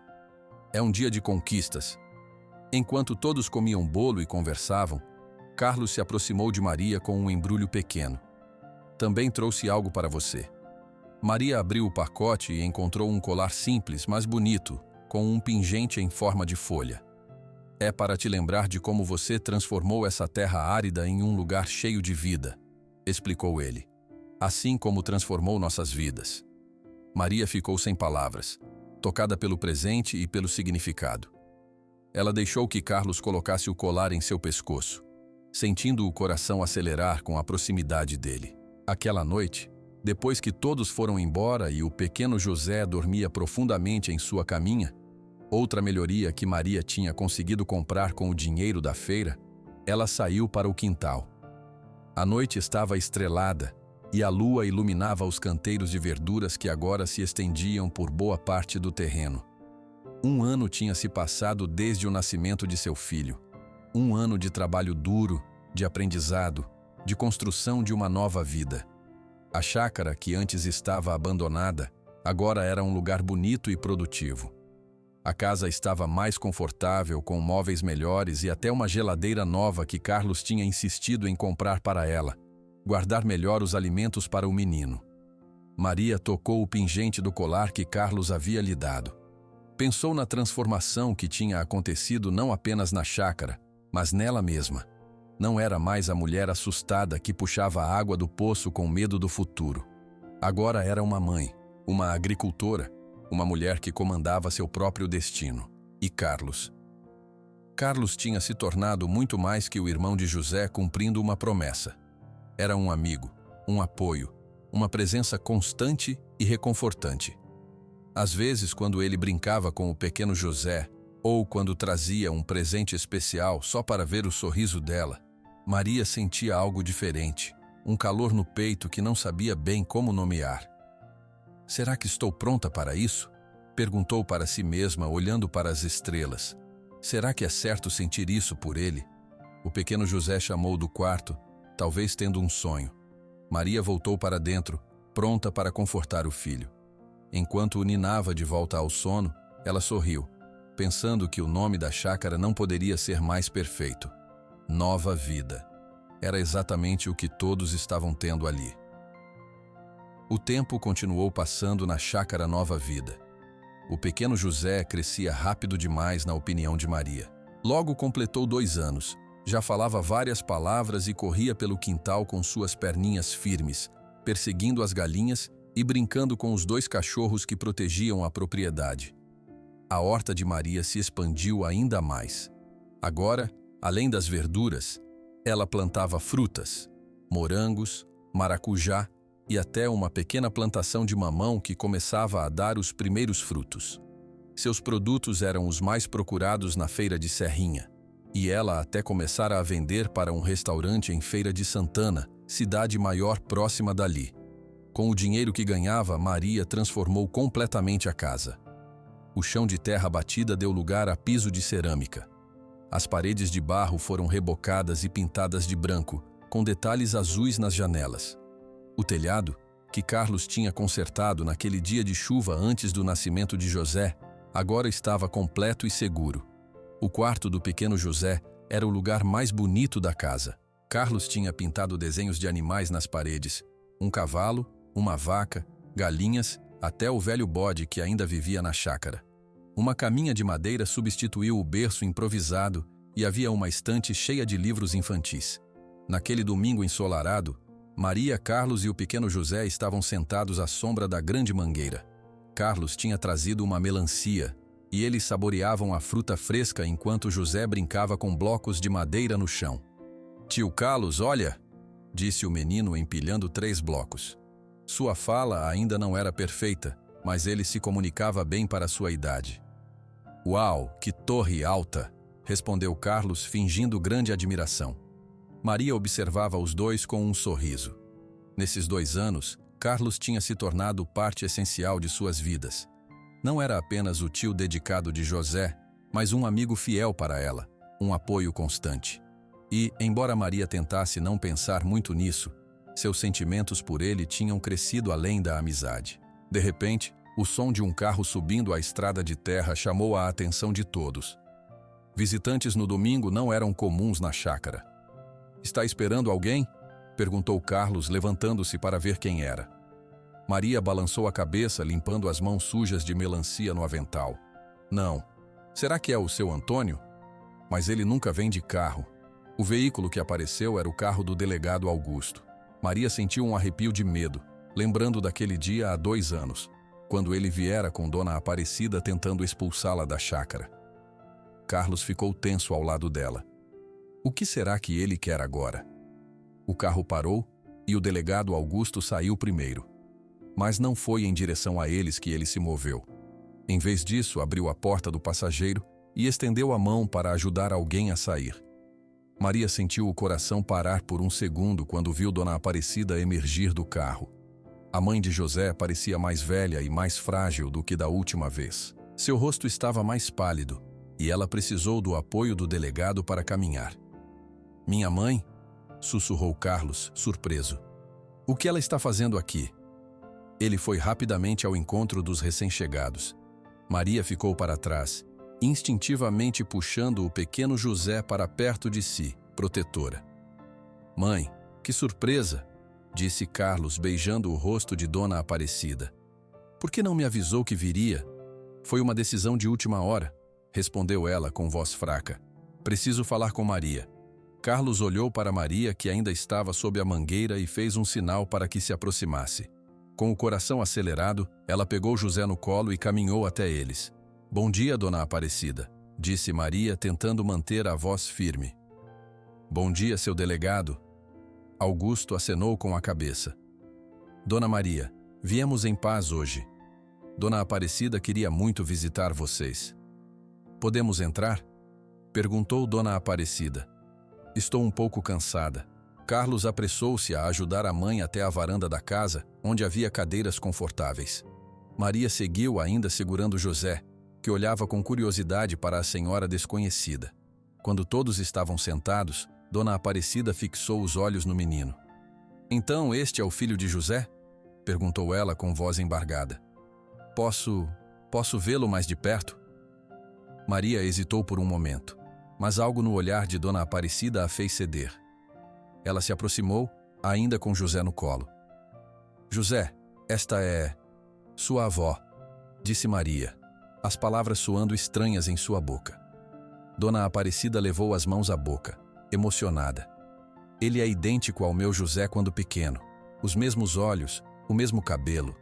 "É um dia de conquistas." Enquanto todos comiam bolo e conversavam, Carlos se aproximou de Maria com um embrulho pequeno. "Também trouxe algo para você." Maria abriu o pacote e encontrou um colar simples, mas bonito, com um pingente em forma de folha. É para te lembrar de como você transformou essa terra árida em um lugar cheio de vida, explicou ele. Assim como transformou nossas vidas. Maria ficou sem palavras, tocada pelo presente e pelo significado. Ela deixou que Carlos colocasse o colar em seu pescoço, sentindo o coração acelerar com a proximidade dele. Aquela noite, depois que todos foram embora e o pequeno José dormia profundamente em sua caminha, outra melhoria que Maria tinha conseguido comprar com o dinheiro da feira, ela saiu para o quintal. A noite estava estrelada e a lua iluminava os canteiros de verduras que agora se estendiam por boa parte do terreno. 1 ano tinha se passado desde o nascimento de seu filho. 1 ano de trabalho duro, de aprendizado, de construção de uma nova vida. A chácara, que antes estava abandonada, agora era um lugar bonito e produtivo. A casa estava mais confortável, com móveis melhores e até uma geladeira nova que Carlos tinha insistido em comprar para ela, guardar melhor os alimentos para o menino. Maria tocou o pingente do colar que Carlos havia lhe dado. Pensou na transformação que tinha acontecido não apenas na chácara, mas nela mesma. Não era mais a mulher assustada que puxava a água do poço com medo do futuro. Agora era uma mãe, uma agricultora, uma mulher que comandava seu próprio destino. E Carlos? Carlos tinha se tornado muito mais que o irmão de José cumprindo uma promessa. Era um amigo, um apoio, uma presença constante e reconfortante. Às vezes, quando ele brincava com o pequeno José, ou quando trazia um presente especial só para ver o sorriso dela, Maria sentia algo diferente, um calor no peito que não sabia bem como nomear. Será que estou pronta para isso? Perguntou para si mesma, olhando para as estrelas. Será que é certo sentir isso por ele? O pequeno José chamou do quarto, talvez tendo um sonho. Maria voltou para dentro, pronta para confortar o filho. Enquanto o ninava de volta ao sono, ela sorriu, pensando que o nome da chácara não poderia ser mais perfeito. Nova Vida. Era exatamente o que todos estavam tendo ali. O tempo continuou passando na chácara Nova Vida. O pequeno José crescia rápido demais na opinião de Maria. Logo completou 2 anos, já falava várias palavras e corria pelo quintal com suas perninhas firmes, perseguindo as galinhas e brincando com os 2 cachorros que protegiam a propriedade. A horta de Maria se expandiu ainda mais. Agora, além das verduras, ela plantava frutas, morangos, maracujá e até uma pequena plantação de mamão que começava a dar os primeiros frutos. Seus produtos eram os mais procurados na feira de Serrinha, e ela até começara a vender para um restaurante em Feira de Santana, cidade maior próxima dali. Com o dinheiro que ganhava, Maria transformou completamente a casa. O chão de terra batida deu lugar a piso de cerâmica. As paredes de barro foram rebocadas e pintadas de branco, com detalhes azuis nas janelas. O telhado, que Carlos tinha consertado naquele dia de chuva antes do nascimento de José, agora estava completo e seguro. O quarto do pequeno José era o lugar mais bonito da casa. Carlos tinha pintado desenhos de animais nas paredes, um cavalo, uma vaca, galinhas, até o velho bode que ainda vivia na chácara. Uma caminha de madeira substituiu o berço improvisado e havia uma estante cheia de livros infantis. Naquele domingo ensolarado, Maria, Carlos e o pequeno José estavam sentados à sombra da grande mangueira. Carlos tinha trazido uma melancia e eles saboreavam a fruta fresca enquanto José brincava com blocos de madeira no chão. "Tio Carlos, olha!" disse o menino empilhando 3 blocos. Sua fala ainda não era perfeita, mas ele se comunicava bem para sua idade. "Uau, que torre alta!" respondeu Carlos, fingindo grande admiração. Maria observava os 2 com um sorriso. Nesses 2 anos, Carlos tinha se tornado parte essencial de suas vidas. Não era apenas o tio dedicado de José, mas um amigo fiel para ela, um apoio constante. E, embora Maria tentasse não pensar muito nisso, seus sentimentos por ele tinham crescido além da amizade. De repente, o som de um carro subindo a estrada de terra chamou a atenção de todos. Visitantes no domingo não eram comuns na chácara. "Está esperando alguém?" perguntou Carlos, levantando-se para ver quem era. Maria balançou a cabeça, limpando as mãos sujas de melancia no avental. "Não. Será que é o seu Antônio?" Mas ele nunca vem de carro. O veículo que apareceu era o carro do delegado Augusto. Maria sentiu um arrepio de medo, lembrando daquele dia há 2 anos, quando ele viera com Dona Aparecida tentando expulsá-la da chácara. Carlos ficou tenso ao lado dela. O que será que ele quer agora? O carro parou e o delegado Augusto saiu primeiro. Mas não foi em direção a eles que ele se moveu. Em vez disso, abriu a porta do passageiro e estendeu a mão para ajudar alguém a sair. Maria sentiu o coração parar por um segundo quando viu Dona Aparecida emergir do carro. A mãe de José parecia mais velha e mais frágil do que da última vez. Seu rosto estava mais pálido e ela precisou do apoio do delegado para caminhar. "Minha mãe?", sussurrou Carlos, surpreso. "O que ela está fazendo aqui?" Ele foi rapidamente ao encontro dos recém-chegados. Maria ficou para trás, instintivamente puxando o pequeno José para perto de si, protetora. "Mãe, que surpresa!", disse Carlos, beijando o rosto de Dona Aparecida. "Por que não me avisou que viria?" "Foi uma decisão de última hora", respondeu ela com voz fraca. "Preciso falar com Maria." Carlos olhou para Maria, que ainda estava sob a mangueira, e fez um sinal para que se aproximasse. Com o coração acelerado, ela pegou José no colo e caminhou até eles. "Bom dia, Dona Aparecida", disse Maria, tentando manter a voz firme. "Bom dia, seu delegado." Augusto acenou com a cabeça. "Dona Maria, viemos em paz hoje. Dona Aparecida queria muito visitar vocês." "Podemos entrar?", perguntou Dona Aparecida. "Estou um pouco cansada." Carlos apressou-se a ajudar a mãe até a varanda da casa, onde havia cadeiras confortáveis. Maria seguiu ainda segurando José, que olhava com curiosidade para a senhora desconhecida. Quando todos estavam sentados, Dona Aparecida fixou os olhos no menino. "Então este é o filho de José?", perguntou ela com voz embargada. Posso vê-lo mais de perto?" Maria hesitou por um momento, mas algo no olhar de Dona Aparecida a fez ceder. Ela se aproximou, ainda com José no colo. "José, esta é sua avó", disse Maria, as palavras soando estranhas em sua boca. Dona Aparecida levou as mãos à boca, emocionada. "Ele é idêntico ao meu José quando pequeno, os mesmos olhos, o mesmo cabelo."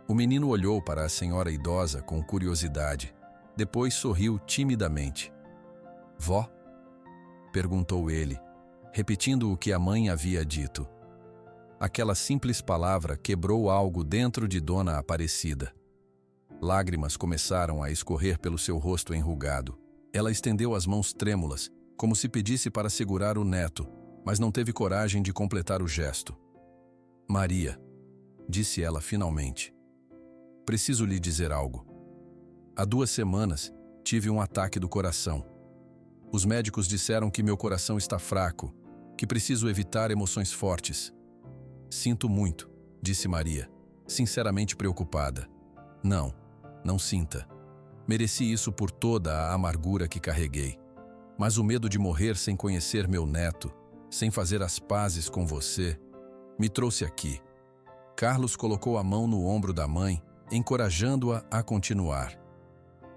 O menino olhou para a senhora idosa com curiosidade, depois sorriu timidamente. "Vó?", perguntou ele, repetindo o que a mãe havia dito. Aquela simples palavra quebrou algo dentro de Dona Aparecida. Lágrimas começaram a escorrer pelo seu rosto enrugado. Ela estendeu as mãos trêmulas, como se pedisse para segurar o neto, mas não teve coragem de completar o gesto. "Maria", disse ela finalmente, "preciso lhe dizer algo. Há 2 semanas, tive um ataque do coração. Os médicos disseram que meu coração está fraco, que preciso evitar emoções fortes." "Sinto muito", disse Maria, sinceramente preocupada. Não sinta. Mereci isso por toda a amargura que carreguei. Mas o medo de morrer sem conhecer meu neto, sem fazer as pazes com você, me trouxe aqui." Carlos colocou a mão no ombro da mãe, encorajando-a a continuar.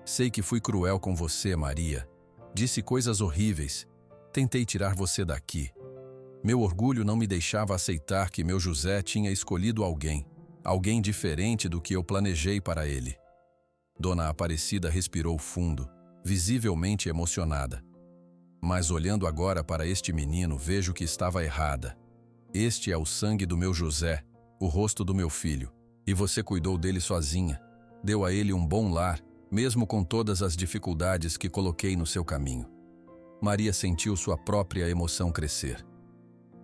"Sei que fui cruel com você, Maria. Disse coisas horríveis. Tentei tirar você daqui. Meu orgulho não me deixava aceitar que meu José tinha escolhido alguém diferente do que eu planejei para ele." Dona Aparecida respirou fundo, visivelmente emocionada. "Mas olhando agora para este menino, vejo que estava errada. Este é o sangue do meu José, o rosto do meu filho, e você cuidou dele sozinha. Deu a ele um bom lar, mesmo com todas as dificuldades que coloquei no seu caminho." Maria sentiu sua própria emoção crescer.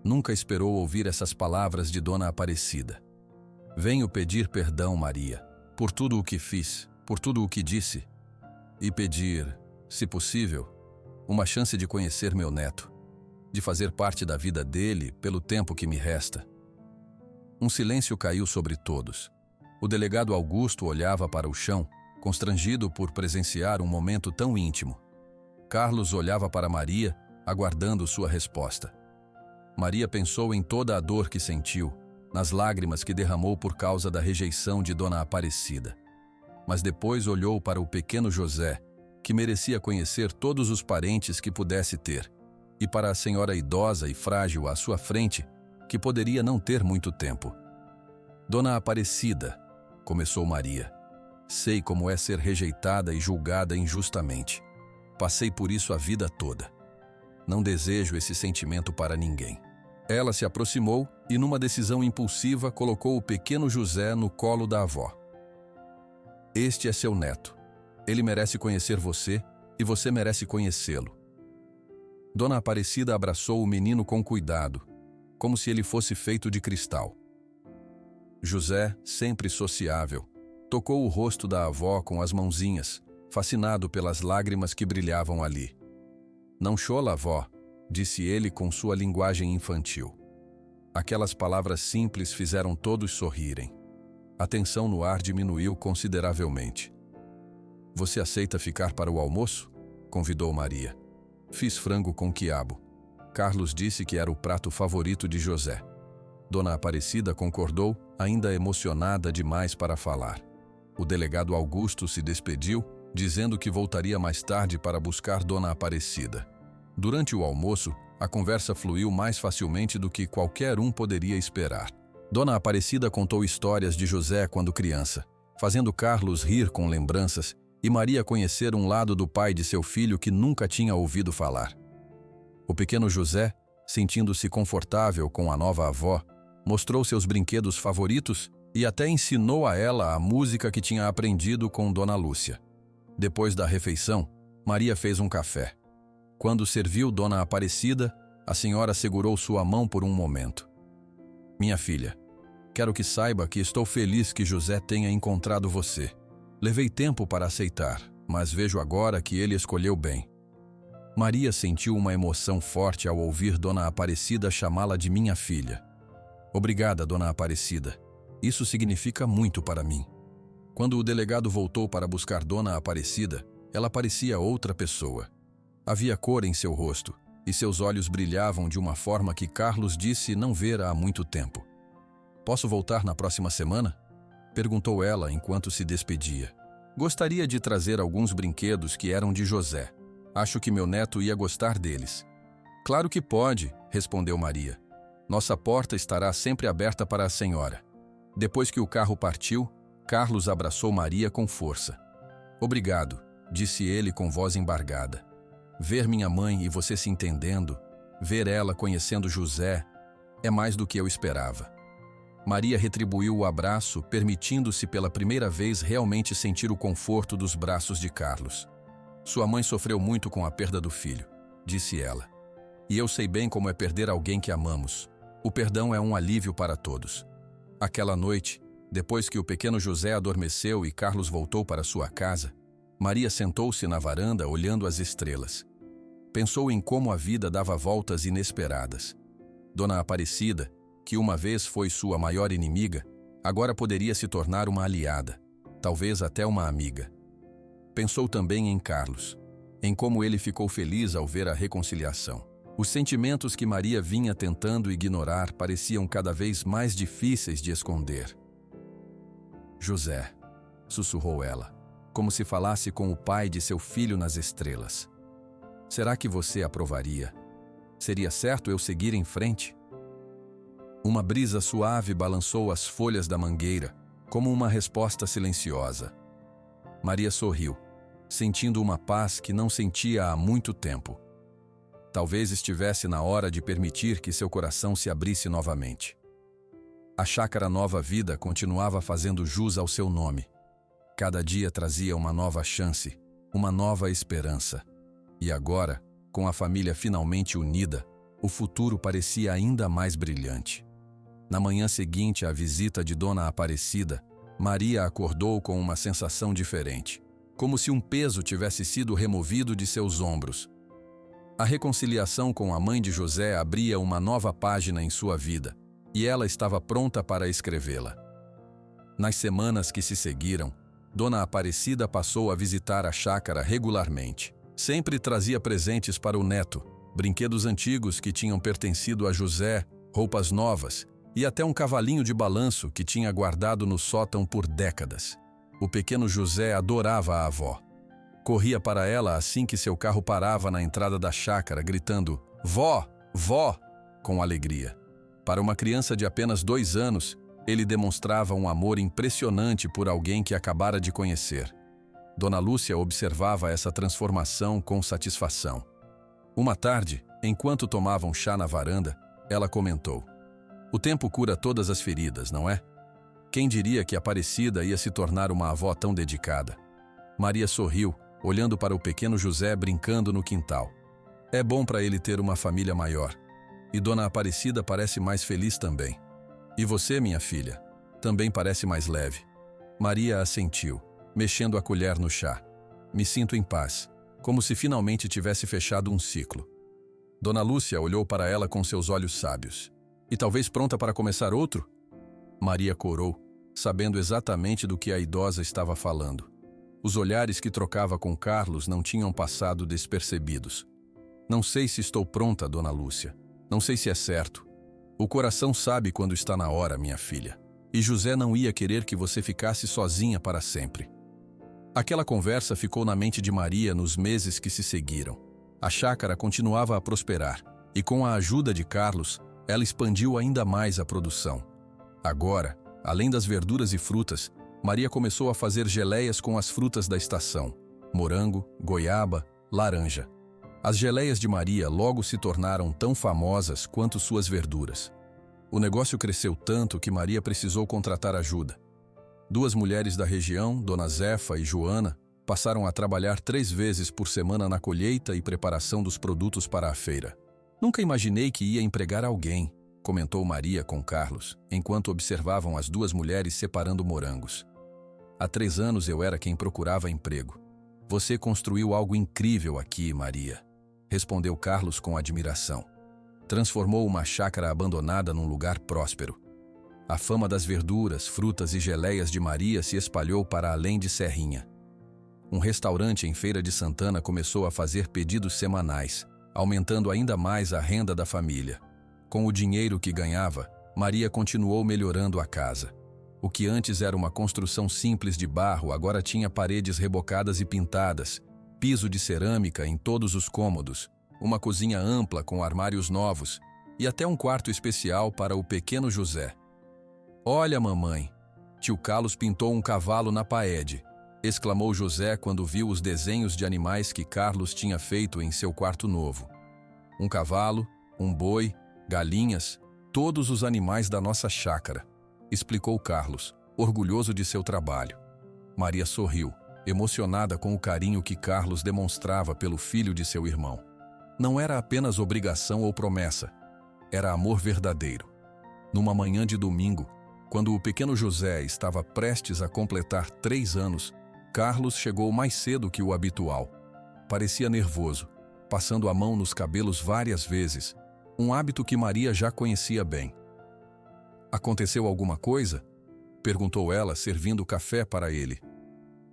Nunca esperou ouvir essas palavras de Dona Aparecida. "Venho pedir perdão, Maria, por tudo o que fiz, por tudo o que disse, e pedir, se possível, uma chance de conhecer meu neto, de fazer parte da vida dele pelo tempo que me resta." Um silêncio caiu sobre todos. O delegado Augusto olhava para o chão, constrangido por presenciar um momento tão íntimo. Carlos olhava para Maria, aguardando sua resposta. Maria pensou em toda a dor que sentiu, nas lágrimas que derramou por causa da rejeição de Dona Aparecida. Mas depois olhou para o pequeno José, que merecia conhecer todos os parentes que pudesse ter, e para a senhora idosa e frágil à sua frente, que poderia não ter muito tempo. Dona Aparecida, começou Maria, sei como é ser rejeitada e julgada injustamente. Passei por isso a vida toda. Não desejo esse sentimento para ninguém. Ela se aproximou e, numa decisão impulsiva, colocou o pequeno José no colo da avó. Este é seu neto. Ele merece conhecer você e você merece conhecê-lo. Dona Aparecida abraçou o menino com cuidado, como se ele fosse feito de cristal. José, sempre sociável, tocou o rosto da avó com as mãozinhas, fascinado pelas lágrimas que brilhavam ali. Não chola, avó, disse ele com sua linguagem infantil. Aquelas palavras simples fizeram todos sorrirem. A tensão no ar diminuiu consideravelmente. Você aceita ficar para o almoço? Convidou Maria. Fiz frango com quiabo. Carlos disse que era o prato favorito de José. Dona Aparecida concordou, ainda emocionada demais para falar. O delegado Augusto se despediu, dizendo que voltaria mais tarde para buscar Dona Aparecida. Durante o almoço, a conversa fluiu mais facilmente do que qualquer um poderia esperar. Dona Aparecida contou histórias de José quando criança, fazendo Carlos rir com lembranças e Maria conhecer um lado do pai de seu filho que nunca tinha ouvido falar. O pequeno José, sentindo-se confortável com a nova avó, mostrou seus brinquedos favoritos e até ensinou a ela a música que tinha aprendido com Dona Lúcia. Depois da refeição, Maria fez um café. Quando serviu Dona Aparecida, a senhora segurou sua mão por um momento. Minha filha, quero que saiba que estou feliz que José tenha encontrado você. Levei tempo para aceitar, mas vejo agora que ele escolheu bem. Maria sentiu uma emoção forte ao ouvir Dona Aparecida chamá-la de minha filha. Obrigada, Dona Aparecida. Isso significa muito para mim. Quando o delegado voltou para buscar Dona Aparecida, ela parecia outra pessoa. Havia cor em seu rosto, e seus olhos brilhavam de uma forma que Carlos disse não ver há muito tempo. Posso voltar na próxima semana? Perguntou ela enquanto se despedia. Gostaria de trazer alguns brinquedos que eram de José. Acho que meu neto ia gostar deles. Claro que pode, respondeu Maria. Nossa porta estará sempre aberta para a senhora. Depois que o carro partiu, Carlos abraçou Maria com força. Obrigado, disse ele com voz embargada. Ver minha mãe e você se entendendo, ver ela conhecendo José, é mais do que eu esperava. Maria retribuiu o abraço, permitindo-se pela primeira vez realmente sentir o conforto dos braços de Carlos. Sua mãe sofreu muito com a perda do filho, disse ela. E eu sei bem como é perder alguém que amamos. O perdão é um alívio para todos. Aquela noite, depois que o pequeno José adormeceu e Carlos voltou para sua casa, Maria sentou-se na varanda olhando as estrelas. Pensou em como a vida dava voltas inesperadas. Dona Aparecida, que uma vez foi sua maior inimiga, agora poderia se tornar uma aliada, talvez até uma amiga. Pensou também em Carlos, em como ele ficou feliz ao ver a reconciliação. Os sentimentos que Maria vinha tentando ignorar pareciam cada vez mais difíceis de esconder. José, sussurrou ela, como se falasse com o pai de seu filho nas estrelas. Será que você aprovaria? Seria certo eu seguir em frente? Uma brisa suave balançou as folhas da mangueira, como uma resposta silenciosa. Maria sorriu, sentindo uma paz que não sentia há muito tempo. Talvez estivesse na hora de permitir que seu coração se abrisse novamente. A chácara Nova Vida continuava fazendo jus ao seu nome. Cada dia trazia uma nova chance, uma nova esperança. E agora, com a família finalmente unida, o futuro parecia ainda mais brilhante. Na manhã seguinte à visita de Dona Aparecida, Maria acordou com uma sensação diferente, como se um peso tivesse sido removido de seus ombros. A reconciliação com a mãe de José abria uma nova página em sua vida, e ela estava pronta para escrevê-la. Nas semanas que se seguiram, Dona Aparecida passou a visitar a chácara regularmente. Sempre trazia presentes para o neto, brinquedos antigos que tinham pertencido a José, roupas novas e até um cavalinho de balanço que tinha guardado no sótão por décadas. O pequeno José adorava a avó. Corria para ela assim que seu carro parava na entrada da chácara, gritando: "Vó! Vó!" com alegria. Para uma criança de apenas 2 anos, ele demonstrava um amor impressionante por alguém que acabara de conhecer. Dona Lúcia observava essa transformação com satisfação. Uma tarde, enquanto tomavam chá na varanda, ela comentou: "O tempo cura todas as feridas, não é? Quem diria que Aparecida ia se tornar uma avó tão dedicada?" Maria sorriu, olhando para o pequeno José brincando no quintal. "É bom para ele ter uma família maior. E Dona Aparecida parece mais feliz também. E você, minha filha, também parece mais leve." Maria assentiu, mexendo a colher no chá. "Me sinto em paz, como se finalmente tivesse fechado um ciclo." Dona Lúcia olhou para ela com seus olhos sábios. "E talvez pronta para começar outro?" Maria corou, sabendo exatamente do que a idosa estava falando. Os olhares que trocava com Carlos não tinham passado despercebidos. "Não sei se estou pronta, Dona Lúcia. Não sei se é certo. O coração sabe quando está na hora, minha filha. E José não ia querer que você ficasse sozinha para sempre." Aquela conversa ficou na mente de Maria nos meses que se seguiram. A chácara continuava a prosperar, e com a ajuda de Carlos, ela expandiu ainda mais a produção. Agora, além das verduras e frutas, Maria começou a fazer geleias com as frutas da estação: morango, goiaba, laranja. As geleias de Maria logo se tornaram tão famosas quanto suas verduras. O negócio cresceu tanto que Maria precisou contratar ajuda. 2 mulheres da região, Dona Zefa e Joana, passaram a trabalhar 3 vezes por semana na colheita e preparação dos produtos para a feira. "Nunca imaginei que ia empregar alguém", comentou Maria com Carlos, enquanto observavam as 2 mulheres separando morangos. "Há 3 anos eu era quem procurava emprego. Você construiu algo incrível aqui, Maria", respondeu Carlos com admiração. "Transformou uma chácara abandonada num lugar próspero." A fama das verduras, frutas e geleias de Maria se espalhou para além de Serrinha. Um restaurante em Feira de Santana começou a fazer pedidos semanais, aumentando ainda mais a renda da família. Com o dinheiro que ganhava, Maria continuou melhorando a casa. O que antes era uma construção simples de barro agora tinha paredes rebocadas e pintadas, piso de cerâmica em todos os cômodos, uma cozinha ampla com armários novos e até um quarto especial para o pequeno José. "Olha, mamãe, tio Carlos pintou um cavalo na parede", exclamou José quando viu os desenhos de animais que Carlos tinha feito em seu quarto novo. "Um cavalo, um boi, galinhas, todos os animais da nossa chácara", explicou Carlos, orgulhoso de seu trabalho. Maria sorriu, emocionada com o carinho que Carlos demonstrava pelo filho de seu irmão. Não era apenas obrigação ou promessa, era amor verdadeiro. Numa manhã de domingo, quando o pequeno José estava prestes a completar 3 anos, Carlos chegou mais cedo que o habitual. Parecia nervoso, passando a mão nos cabelos várias vezes, um hábito que Maria já conhecia bem. "Aconteceu alguma coisa?", perguntou ela, servindo café para ele.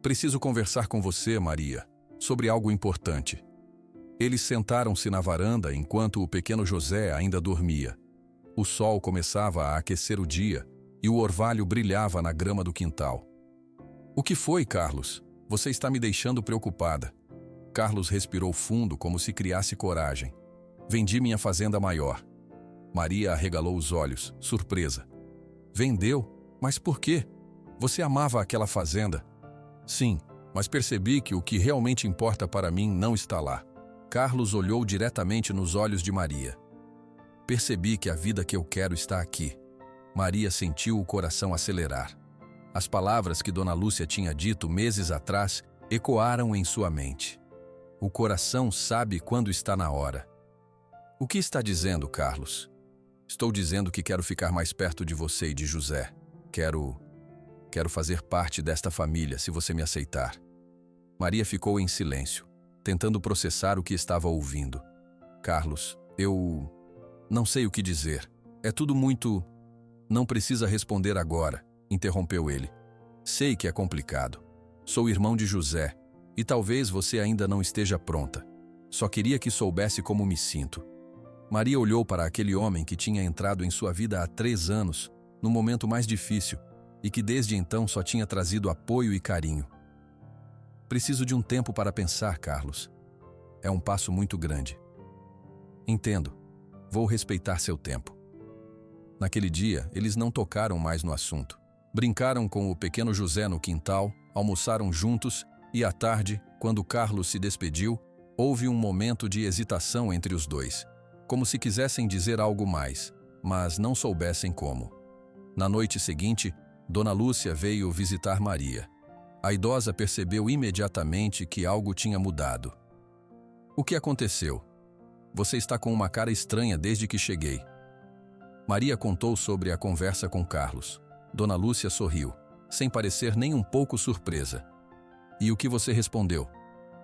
"Preciso conversar com você, Maria, sobre algo importante." Eles sentaram-se na varanda enquanto o pequeno José ainda dormia. O sol começava a aquecer o dia e o orvalho brilhava na grama do quintal. "O que foi, Carlos? Você está me deixando preocupada." Carlos respirou fundo como se criasse coragem. "Vendi minha fazenda maior." Maria arregalou os olhos, surpresa. "Vendeu? Mas por quê? Você amava aquela fazenda." "Sim, mas percebi que o que realmente importa para mim não está lá." Carlos olhou diretamente nos olhos de Maria. "Percebi que a vida que eu quero está aqui." Maria sentiu o coração acelerar. As palavras que Dona Lúcia tinha dito meses atrás ecoaram em sua mente. O coração sabe quando está na hora. "O que está dizendo, Carlos?" "Estou dizendo que quero ficar mais perto de você e de José. Quero fazer parte desta família, se você me aceitar." Maria ficou em silêncio, tentando processar o que estava ouvindo. "Carlos, eu não sei o que dizer. É tudo muito..." "Não precisa responder agora", interrompeu ele. "Sei que é complicado. Sou irmão de José, e talvez você ainda não esteja pronta. Só queria que soubesse como me sinto." Maria olhou para aquele homem que tinha entrado em sua vida há 3 anos, no momento mais difícil, e que desde então só tinha trazido apoio e carinho. Preciso de um tempo para pensar, Carlos. É um passo muito grande. Entendo. Vou respeitar seu tempo. Naquele dia, eles não tocaram mais no assunto. Brincaram com o pequeno José no quintal, almoçaram juntos e, à tarde, quando Carlos se despediu, houve um momento de hesitação entre os dois, como se quisessem dizer algo mais, mas não soubessem como. Na noite seguinte, Dona Lúcia veio visitar Maria. A idosa percebeu imediatamente que algo tinha mudado. O que aconteceu? Você está com uma cara estranha desde que cheguei. Maria contou sobre a conversa com Carlos. Dona Lúcia sorriu, sem parecer nem um pouco surpresa. E o que você respondeu?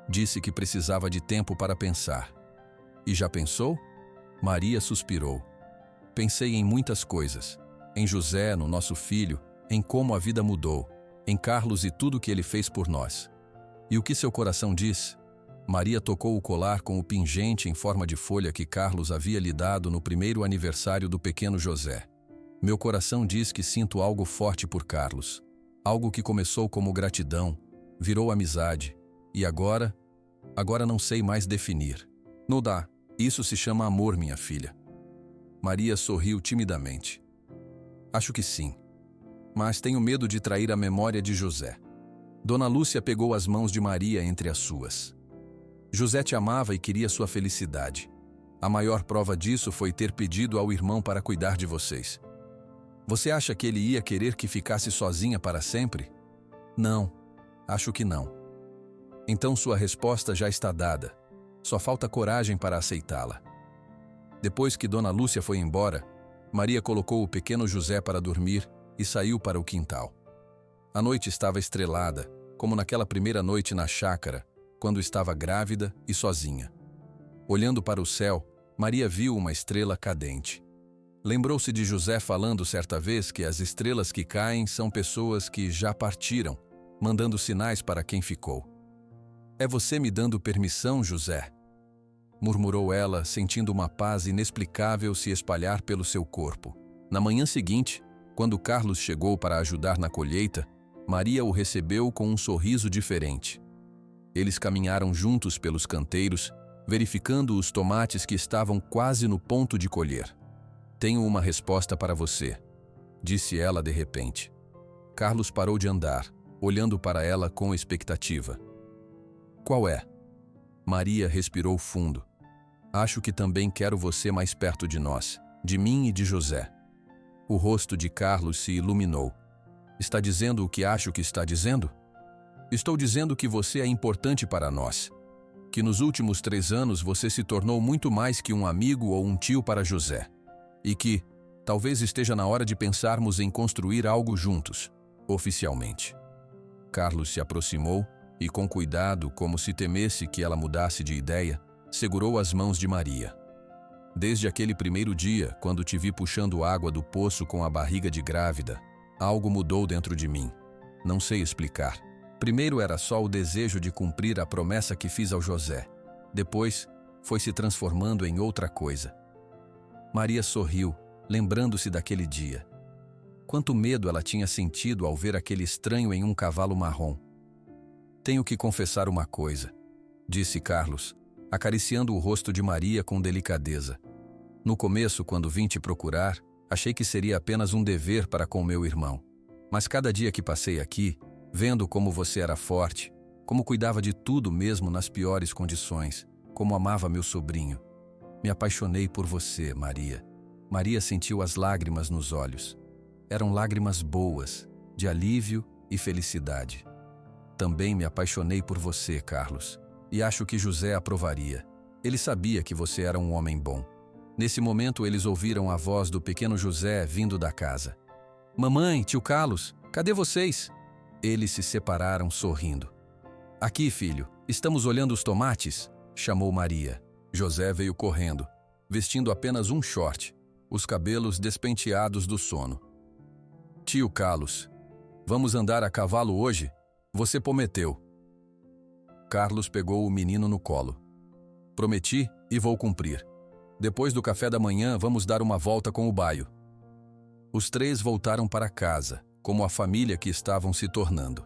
Disse que precisava de tempo para pensar. E já pensou? Maria suspirou. Pensei em muitas coisas. Em José, no nosso filho, em como a vida mudou, em Carlos e tudo que ele fez por nós. E o que seu coração diz? Maria tocou o colar com o pingente em forma de folha que Carlos havia lhe dado no primeiro aniversário do pequeno José. Meu coração diz que sinto algo forte por Carlos. Algo que começou como gratidão, virou amizade. E agora não sei mais definir. Não dá. Isso se chama amor, minha filha. Maria sorriu timidamente. Acho que sim. Mas tenho medo de trair a memória de José. Dona Lúcia pegou as mãos de Maria entre as suas. José te amava e queria sua felicidade. A maior prova disso foi ter pedido ao irmão para cuidar de vocês. Você acha que ele ia querer que ficasse sozinha para sempre? Não, acho que não. Então sua resposta já está dada. Só falta coragem para aceitá-la. Depois que Dona Lúcia foi embora, Maria colocou o pequeno José para dormir e saiu para o quintal. A noite estava estrelada, como naquela primeira noite na chácara, quando estava grávida e sozinha. Olhando para o céu, Maria viu uma estrela cadente. Lembrou-se de José falando certa vez que as estrelas que caem são pessoas que já partiram, mandando sinais para quem ficou. É você me dando permissão, José? Murmurou ela, sentindo uma paz inexplicável se espalhar pelo seu corpo. Na manhã seguinte, quando Carlos chegou para ajudar na colheita, Maria o recebeu com um sorriso diferente. Eles caminharam juntos pelos canteiros, verificando os tomates que estavam quase no ponto de colher. Tenho uma resposta para você, disse ela de repente. Carlos parou de andar, olhando para ela com expectativa. Qual é? Maria respirou fundo. Acho que também quero você mais perto de nós, de mim e de José. O rosto de Carlos se iluminou. Está dizendo o que acho que está dizendo? Estou dizendo que você é importante para nós. Que nos últimos 3 anos você se tornou muito mais que um amigo ou um tio para José. E que, talvez esteja na hora de pensarmos em construir algo juntos, oficialmente. Carlos se aproximou e, com cuidado, como se temesse que ela mudasse de ideia, segurou as mãos de Maria. Desde aquele primeiro dia, quando te vi puxando água do poço com a barriga de grávida, algo mudou dentro de mim. Não sei explicar. Primeiro era só o desejo de cumprir a promessa que fiz ao José. Depois, foi se transformando em outra coisa. Maria sorriu, lembrando-se daquele dia. Quanto medo ela tinha sentido ao ver aquele estranho em um cavalo marrom. Tenho que confessar uma coisa, disse Carlos, acariciando o rosto de Maria com delicadeza. No começo, quando vim te procurar, achei que seria apenas um dever para com meu irmão. Mas cada dia que passei aqui, vendo como você era forte, como cuidava de tudo mesmo nas piores condições, como amava meu sobrinho, me apaixonei por você, Maria. Maria sentiu as lágrimas nos olhos. Eram lágrimas boas, de alívio e felicidade. Também me apaixonei por você, Carlos, e acho que José aprovaria. Ele sabia que você era um homem bom. Nesse momento, eles ouviram a voz do pequeno José vindo da casa. Mamãe, tio Carlos, cadê vocês? Eles se separaram sorrindo. Aqui, filho, estamos olhando os tomates, chamou Maria. José veio correndo, vestindo apenas um short, os cabelos despenteados do sono. Tio Carlos, vamos andar a cavalo hoje? Você prometeu. Carlos pegou o menino no colo. Prometi e vou cumprir. Depois do café da manhã, vamos dar uma volta com o baio. Os 3 voltaram para casa, como a família que estavam se tornando.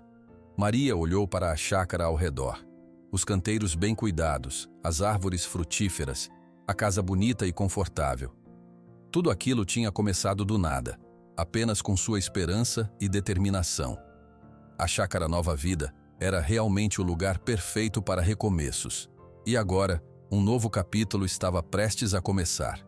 Maria olhou para a chácara ao redor. Os canteiros bem cuidados, as árvores frutíferas, a casa bonita e confortável. Tudo aquilo tinha começado do nada, apenas com sua esperança e determinação. A chácara Nova Vida era realmente o lugar perfeito para recomeços. E agora, um novo capítulo estava prestes a começar.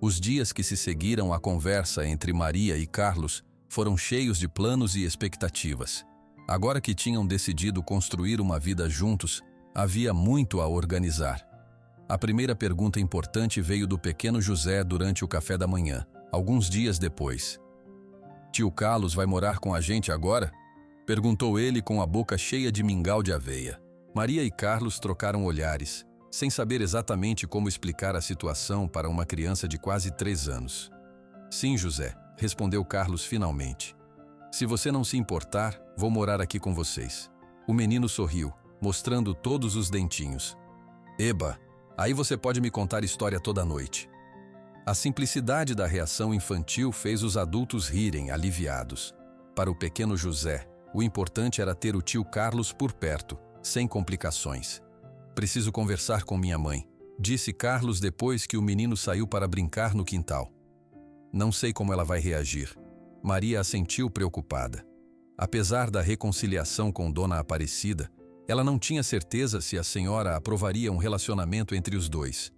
Os dias que se seguiram à conversa entre Maria e Carlos foram cheios de planos e expectativas. Agora que tinham decidido construir uma vida juntos, havia muito a organizar. A primeira pergunta importante veio do pequeno José durante o café da manhã, alguns dias depois. "Tio Carlos vai morar com a gente agora?" perguntou ele com a boca cheia de mingau de aveia. Maria e Carlos trocaram olhares, sem saber exatamente como explicar a situação para uma criança de quase 3 anos. "Sim, José", respondeu Carlos finalmente. "Se você não se importar, vou morar aqui com vocês." O menino sorriu, mostrando todos os dentinhos. "Eba, aí você pode me contar história toda noite." A simplicidade da reação infantil fez os adultos rirem, aliviados. Para o pequeno José, o importante era ter o tio Carlos por perto, sem complicações. "Preciso conversar com minha mãe", disse Carlos depois que o menino saiu para brincar no quintal. "Não sei como ela vai reagir." Maria assentiu preocupada. Apesar da reconciliação com Dona Aparecida, ela não tinha certeza se a senhora aprovaria um relacionamento entre os dois.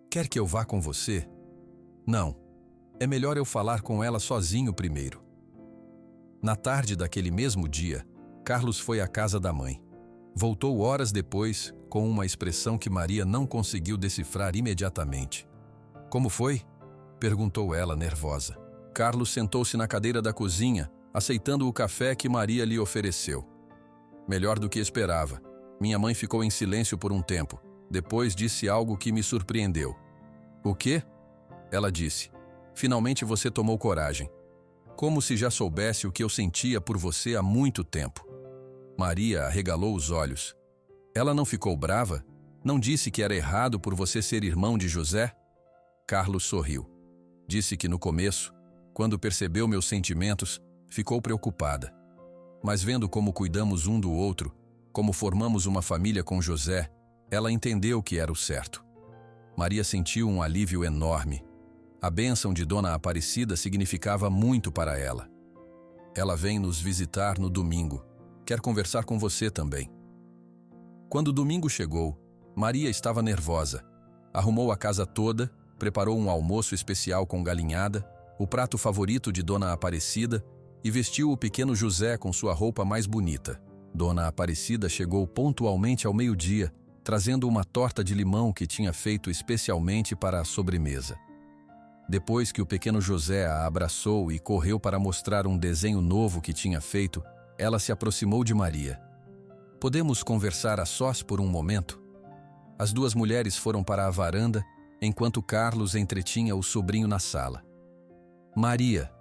"Quer que eu vá com você?" "Não. É melhor eu falar com ela sozinho primeiro." Na tarde daquele mesmo dia, Carlos foi à casa da mãe. Voltou horas depois, com uma expressão que Maria não conseguiu decifrar imediatamente. "Como foi?" perguntou ela, nervosa. Carlos sentou-se na cadeira da cozinha, aceitando o café que Maria lhe ofereceu. "Melhor do que esperava. Minha mãe ficou em silêncio por um tempo. Depois disse algo que me surpreendeu." "O quê?" Ela disse. "Finalmente você tomou coragem. Como se já soubesse o que eu sentia por você há muito tempo." Maria arregalou os olhos. "Ela não ficou brava? Não disse que era errado por você ser irmão de José?" Carlos sorriu. "Disse que no começo, quando percebeu meus sentimentos, ficou preocupada. Mas vendo como cuidamos um do outro, como formamos uma família com José, ela entendeu que era o certo." Maria sentiu um alívio enorme. A bênção de Dona Aparecida significava muito para ela. "Ela vem nos visitar no domingo. Quer conversar com você também." Quando o domingo chegou, Maria estava nervosa. Arrumou a casa toda, preparou um almoço especial com galinhada, o prato favorito de Dona Aparecida, e vestiu o pequeno José com sua roupa mais bonita. Dona Aparecida chegou pontualmente ao meio-dia, trazendo uma torta de limão que tinha feito especialmente para a sobremesa. Depois que o pequeno José a abraçou e correu para mostrar um desenho novo que tinha feito, ela se aproximou de Maria. "Podemos conversar a sós por um momento?" As duas mulheres foram para a varanda, enquanto Carlos entretinha o sobrinho na sala. "Maria",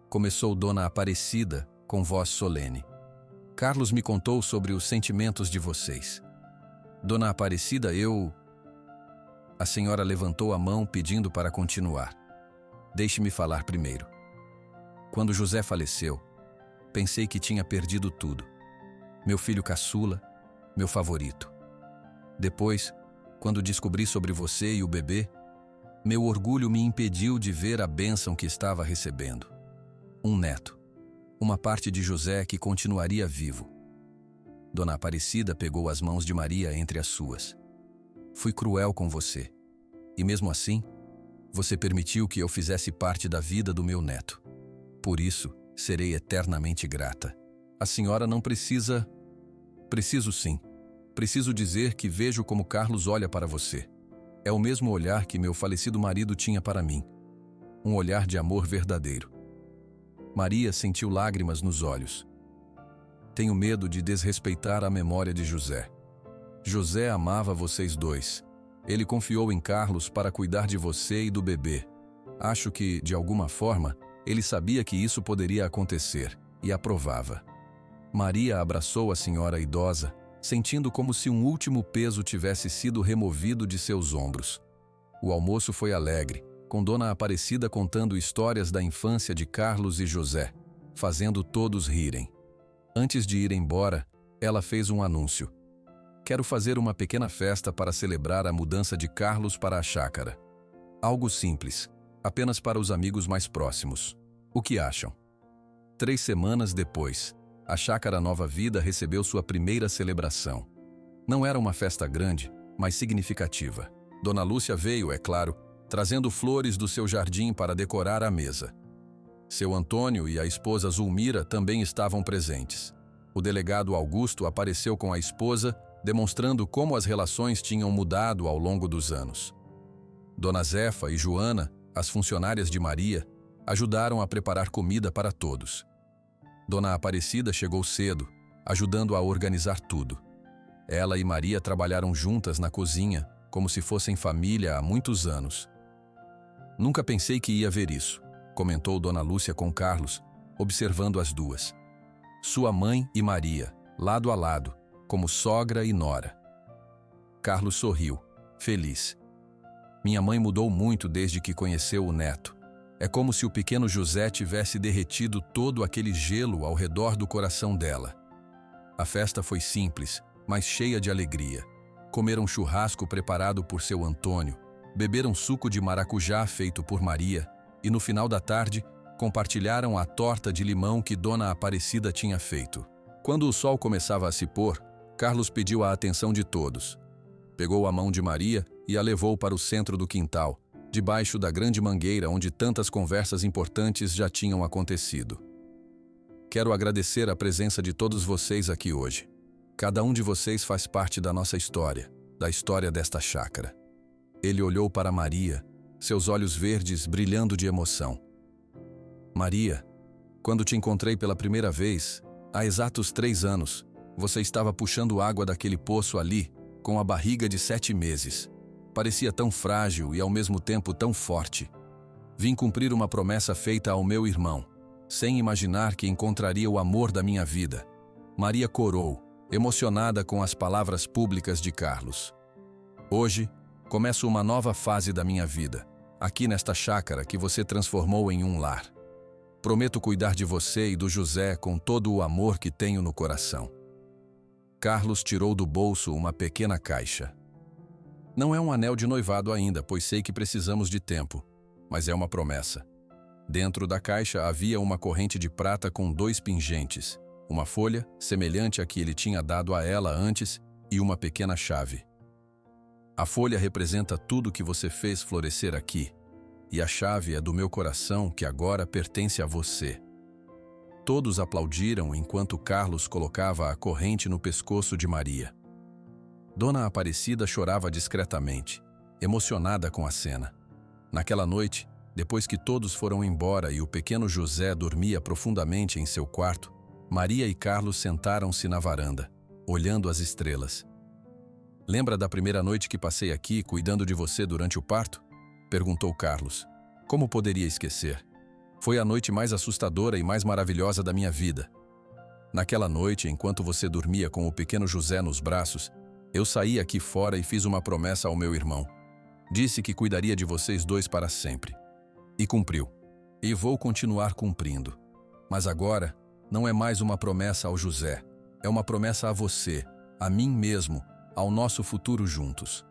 começou Dona Aparecida com voz solene. "Carlos me contou sobre os sentimentos de vocês." "Dona Aparecida, eu..." A senhora levantou a mão pedindo para continuar. "Deixe-me falar primeiro. Quando José faleceu, pensei que tinha perdido tudo. Meu filho caçula, meu favorito. Depois, quando descobri sobre você e o bebê, meu orgulho me impediu de ver a bênção que estava recebendo. Um neto, uma parte de José que continuaria vivo." Dona Aparecida pegou as mãos de Maria entre as suas. "Fui cruel com você. E mesmo assim, você permitiu que eu fizesse parte da vida do meu neto. Por isso, serei eternamente grata. A senhora não precisa..." "Preciso sim. Preciso dizer que vejo como Carlos olha para você. É o mesmo olhar que meu falecido marido tinha para mim. Um olhar de amor verdadeiro." Maria sentiu lágrimas nos olhos. "Tenho medo de desrespeitar a memória de José. José amava vocês dois. Ele confiou em Carlos para cuidar de você e do bebê. Acho que, de alguma forma, ele sabia que isso poderia acontecer e aprovava." Maria abraçou a senhora idosa, sentindo como se um último peso tivesse sido removido de seus ombros. O almoço foi alegre, com Dona Aparecida contando histórias da infância de Carlos e José, fazendo todos rirem. Antes de ir embora, ela fez um anúncio. Quero fazer uma pequena festa para celebrar a mudança de Carlos para a chácara. Algo simples, apenas para os amigos mais próximos. O que acham? 3 semanas depois, a chácara Nova Vida recebeu sua primeira celebração. Não era uma festa grande, mas significativa. Dona Lúcia veio, é claro, trazendo flores do seu jardim para decorar a mesa. Seu Antônio e a esposa Zulmira também estavam presentes. O delegado Augusto apareceu com a esposa, demonstrando como as relações tinham mudado ao longo dos anos. Dona Zefa e Joana, as funcionárias de Maria, ajudaram a preparar comida para todos. Dona Aparecida chegou cedo, ajudando a organizar tudo. Ela e Maria trabalharam juntas na cozinha, como se fossem família há muitos anos. Nunca pensei que ia ver isso, comentou Dona Lúcia com Carlos, observando as duas. Sua mãe e Maria, lado a lado, como sogra e nora. Carlos sorriu, feliz. Minha mãe mudou muito desde que conheceu o neto. É como se o pequeno José tivesse derretido todo aquele gelo ao redor do coração dela. A festa foi simples, mas cheia de alegria. Comeram churrasco preparado por seu Antônio, beberam suco de maracujá feito por Maria e, no final da tarde, compartilharam a torta de limão que Dona Aparecida tinha feito. Quando o sol começava a se pôr, Carlos pediu a atenção de todos. Pegou a mão de Maria e a levou para o centro do quintal, debaixo da grande mangueira onde tantas conversas importantes já tinham acontecido. Quero agradecer a presença de todos vocês aqui hoje. Cada um de vocês faz parte da nossa história, da história desta chácara. Ele olhou para Maria, seus olhos verdes brilhando de emoção. Maria, quando te encontrei pela primeira vez, há exatos 3 anos, você estava puxando água daquele poço ali, com a barriga de 7 meses. Parecia tão frágil e ao mesmo tempo tão forte. Vim cumprir uma promessa feita ao meu irmão, sem imaginar que encontraria o amor da minha vida. Maria corou, emocionada com as palavras públicas de Carlos. Hoje, começo uma nova fase da minha vida, aqui nesta chácara que você transformou em um lar. Prometo cuidar de você e do José com todo o amor que tenho no coração. Carlos tirou do bolso uma pequena caixa. Não é um anel de noivado ainda, pois sei que precisamos de tempo, mas é uma promessa. Dentro da caixa havia uma corrente de prata com 2 pingentes, uma folha, semelhante à que ele tinha dado a ela antes, e uma pequena chave. A folha representa tudo que você fez florescer aqui, e a chave é do meu coração que agora pertence a você. Todos aplaudiram enquanto Carlos colocava a corrente no pescoço de Maria. Dona Aparecida chorava discretamente, emocionada com a cena. Naquela noite, depois que todos foram embora e o pequeno José dormia profundamente em seu quarto, Maria e Carlos sentaram-se na varanda, olhando as estrelas. Lembra da primeira noite que passei aqui cuidando de você durante o parto? Perguntou Carlos. Como poderia esquecer? Foi a noite mais assustadora e mais maravilhosa da minha vida. Naquela noite, enquanto você dormia com o pequeno José nos braços, eu saí aqui fora e fiz uma promessa ao meu irmão. Disse que cuidaria de vocês 2 para sempre. E cumpriu. E vou continuar cumprindo. Mas agora, não é mais uma promessa ao José. É uma promessa a você, a mim mesmo, ao nosso futuro juntos.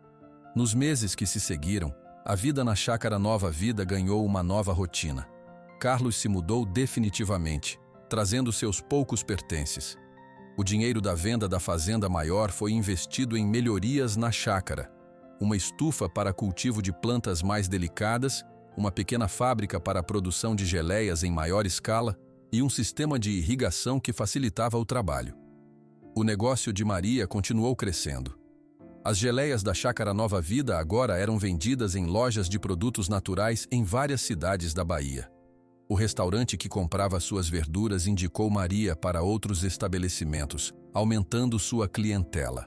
Nos meses que se seguiram, a vida na chácara Nova Vida ganhou uma nova rotina. Carlos se mudou definitivamente, trazendo seus poucos pertences. O dinheiro da venda da fazenda maior foi investido em melhorias na chácara. Uma estufa para cultivo de plantas mais delicadas, uma pequena fábrica para a produção de geleias em maior escala e um sistema de irrigação que facilitava o trabalho. O negócio de Maria continuou crescendo. As geleias da chácara Nova Vida agora eram vendidas em lojas de produtos naturais em várias cidades da Bahia. O restaurante que comprava suas verduras indicou Maria para outros estabelecimentos, aumentando sua clientela.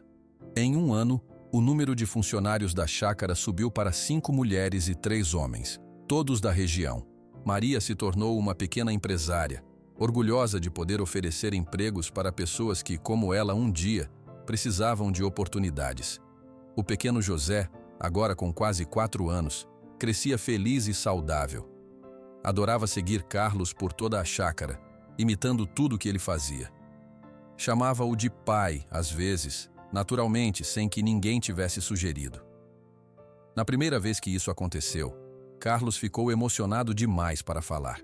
Em um ano, o número de funcionários da chácara subiu para 5 mulheres e 3 homens, todos da região. Maria se tornou uma pequena empresária, orgulhosa de poder oferecer empregos para pessoas que, como ela um dia, precisavam de oportunidades. O pequeno José, agora com quase 4 anos, crescia feliz e saudável. Adorava seguir Carlos por toda a chácara, imitando tudo que ele fazia. Chamava-o de pai, às vezes, naturalmente, sem que ninguém tivesse sugerido. Na primeira vez que isso aconteceu, Carlos ficou emocionado demais para falar.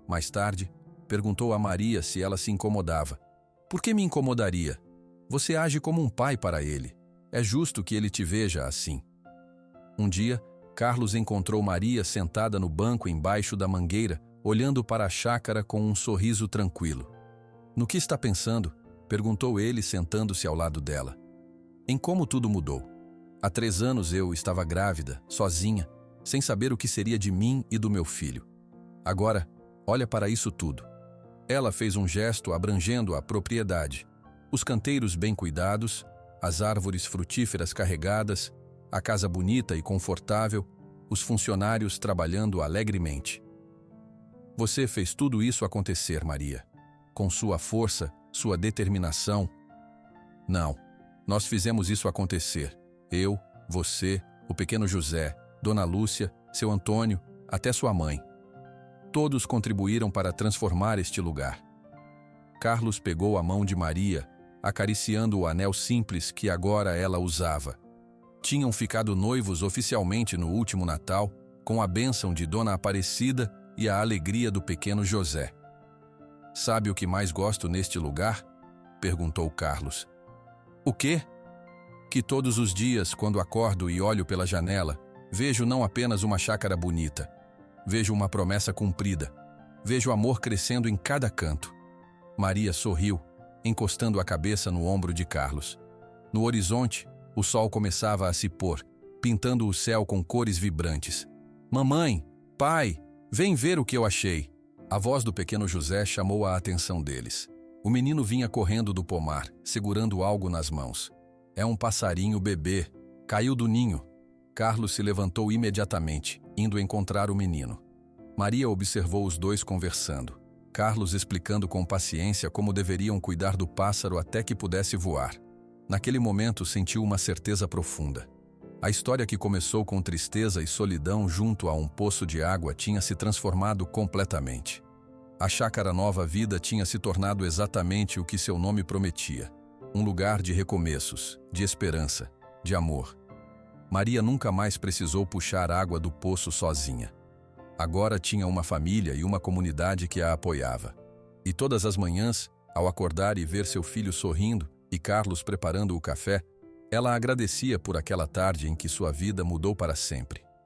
Mais tarde, perguntou a Maria se ela se incomodava. Por que me incomodaria? Você age como um pai para ele. É justo que ele te veja assim. Um dia, Carlos encontrou Maria sentada no banco embaixo da mangueira, olhando para a chácara com um sorriso tranquilo. No que está pensando? Perguntou ele, sentando-se ao lado dela. Em como tudo mudou. Há 3 anos eu estava grávida, sozinha, sem saber o que seria de mim e do meu filho. Agora, olha para isso tudo. Ela fez um gesto abrangendo a propriedade. Os canteiros bem cuidados, as árvores frutíferas carregadas, a casa bonita e confortável, os funcionários trabalhando alegremente. Você fez tudo isso acontecer, Maria. Com sua força, sua determinação. Não, nós fizemos isso acontecer. Eu, você, o pequeno José, Dona Lúcia, seu Antônio, até sua mãe. Todos contribuíram para transformar este lugar. Carlos pegou a mão de Maria, acariciando o anel simples que agora ela usava. Tinham ficado noivos oficialmente no último Natal, com a bênção de Dona Aparecida e a alegria do pequeno José. Sabe o que mais gosto neste lugar? Perguntou Carlos. O quê? Que todos os dias, quando acordo e olho pela janela, vejo não apenas uma chácara bonita, vejo uma promessa cumprida, vejo amor crescendo em cada canto. Maria sorriu, encostando a cabeça no ombro de Carlos. No horizonte, o sol começava a se pôr, pintando o céu com cores vibrantes. Mamãe, pai, vem ver o que eu achei. A voz do pequeno José chamou a atenção deles. O menino vinha correndo do pomar, segurando algo nas mãos. É um passarinho bebê. Caiu do ninho. Carlos se levantou imediatamente, indo encontrar o menino. Maria observou os dois conversando. Carlos explicando com paciência como deveriam cuidar do pássaro até que pudesse voar. Naquele momento sentiu uma certeza profunda. A história que começou com tristeza e solidão junto a um poço de água tinha se transformado completamente. A chácara Nova Vida tinha se tornado exatamente o que seu nome prometia. Um lugar de recomeços, de esperança, de amor. Maria nunca mais precisou puxar água do poço sozinha. Agora tinha uma família e uma comunidade que a apoiava. E todas as manhãs, ao acordar e ver seu filho sorrindo e Carlos preparando o café, ela agradecia por aquela tarde em que sua vida mudou para sempre.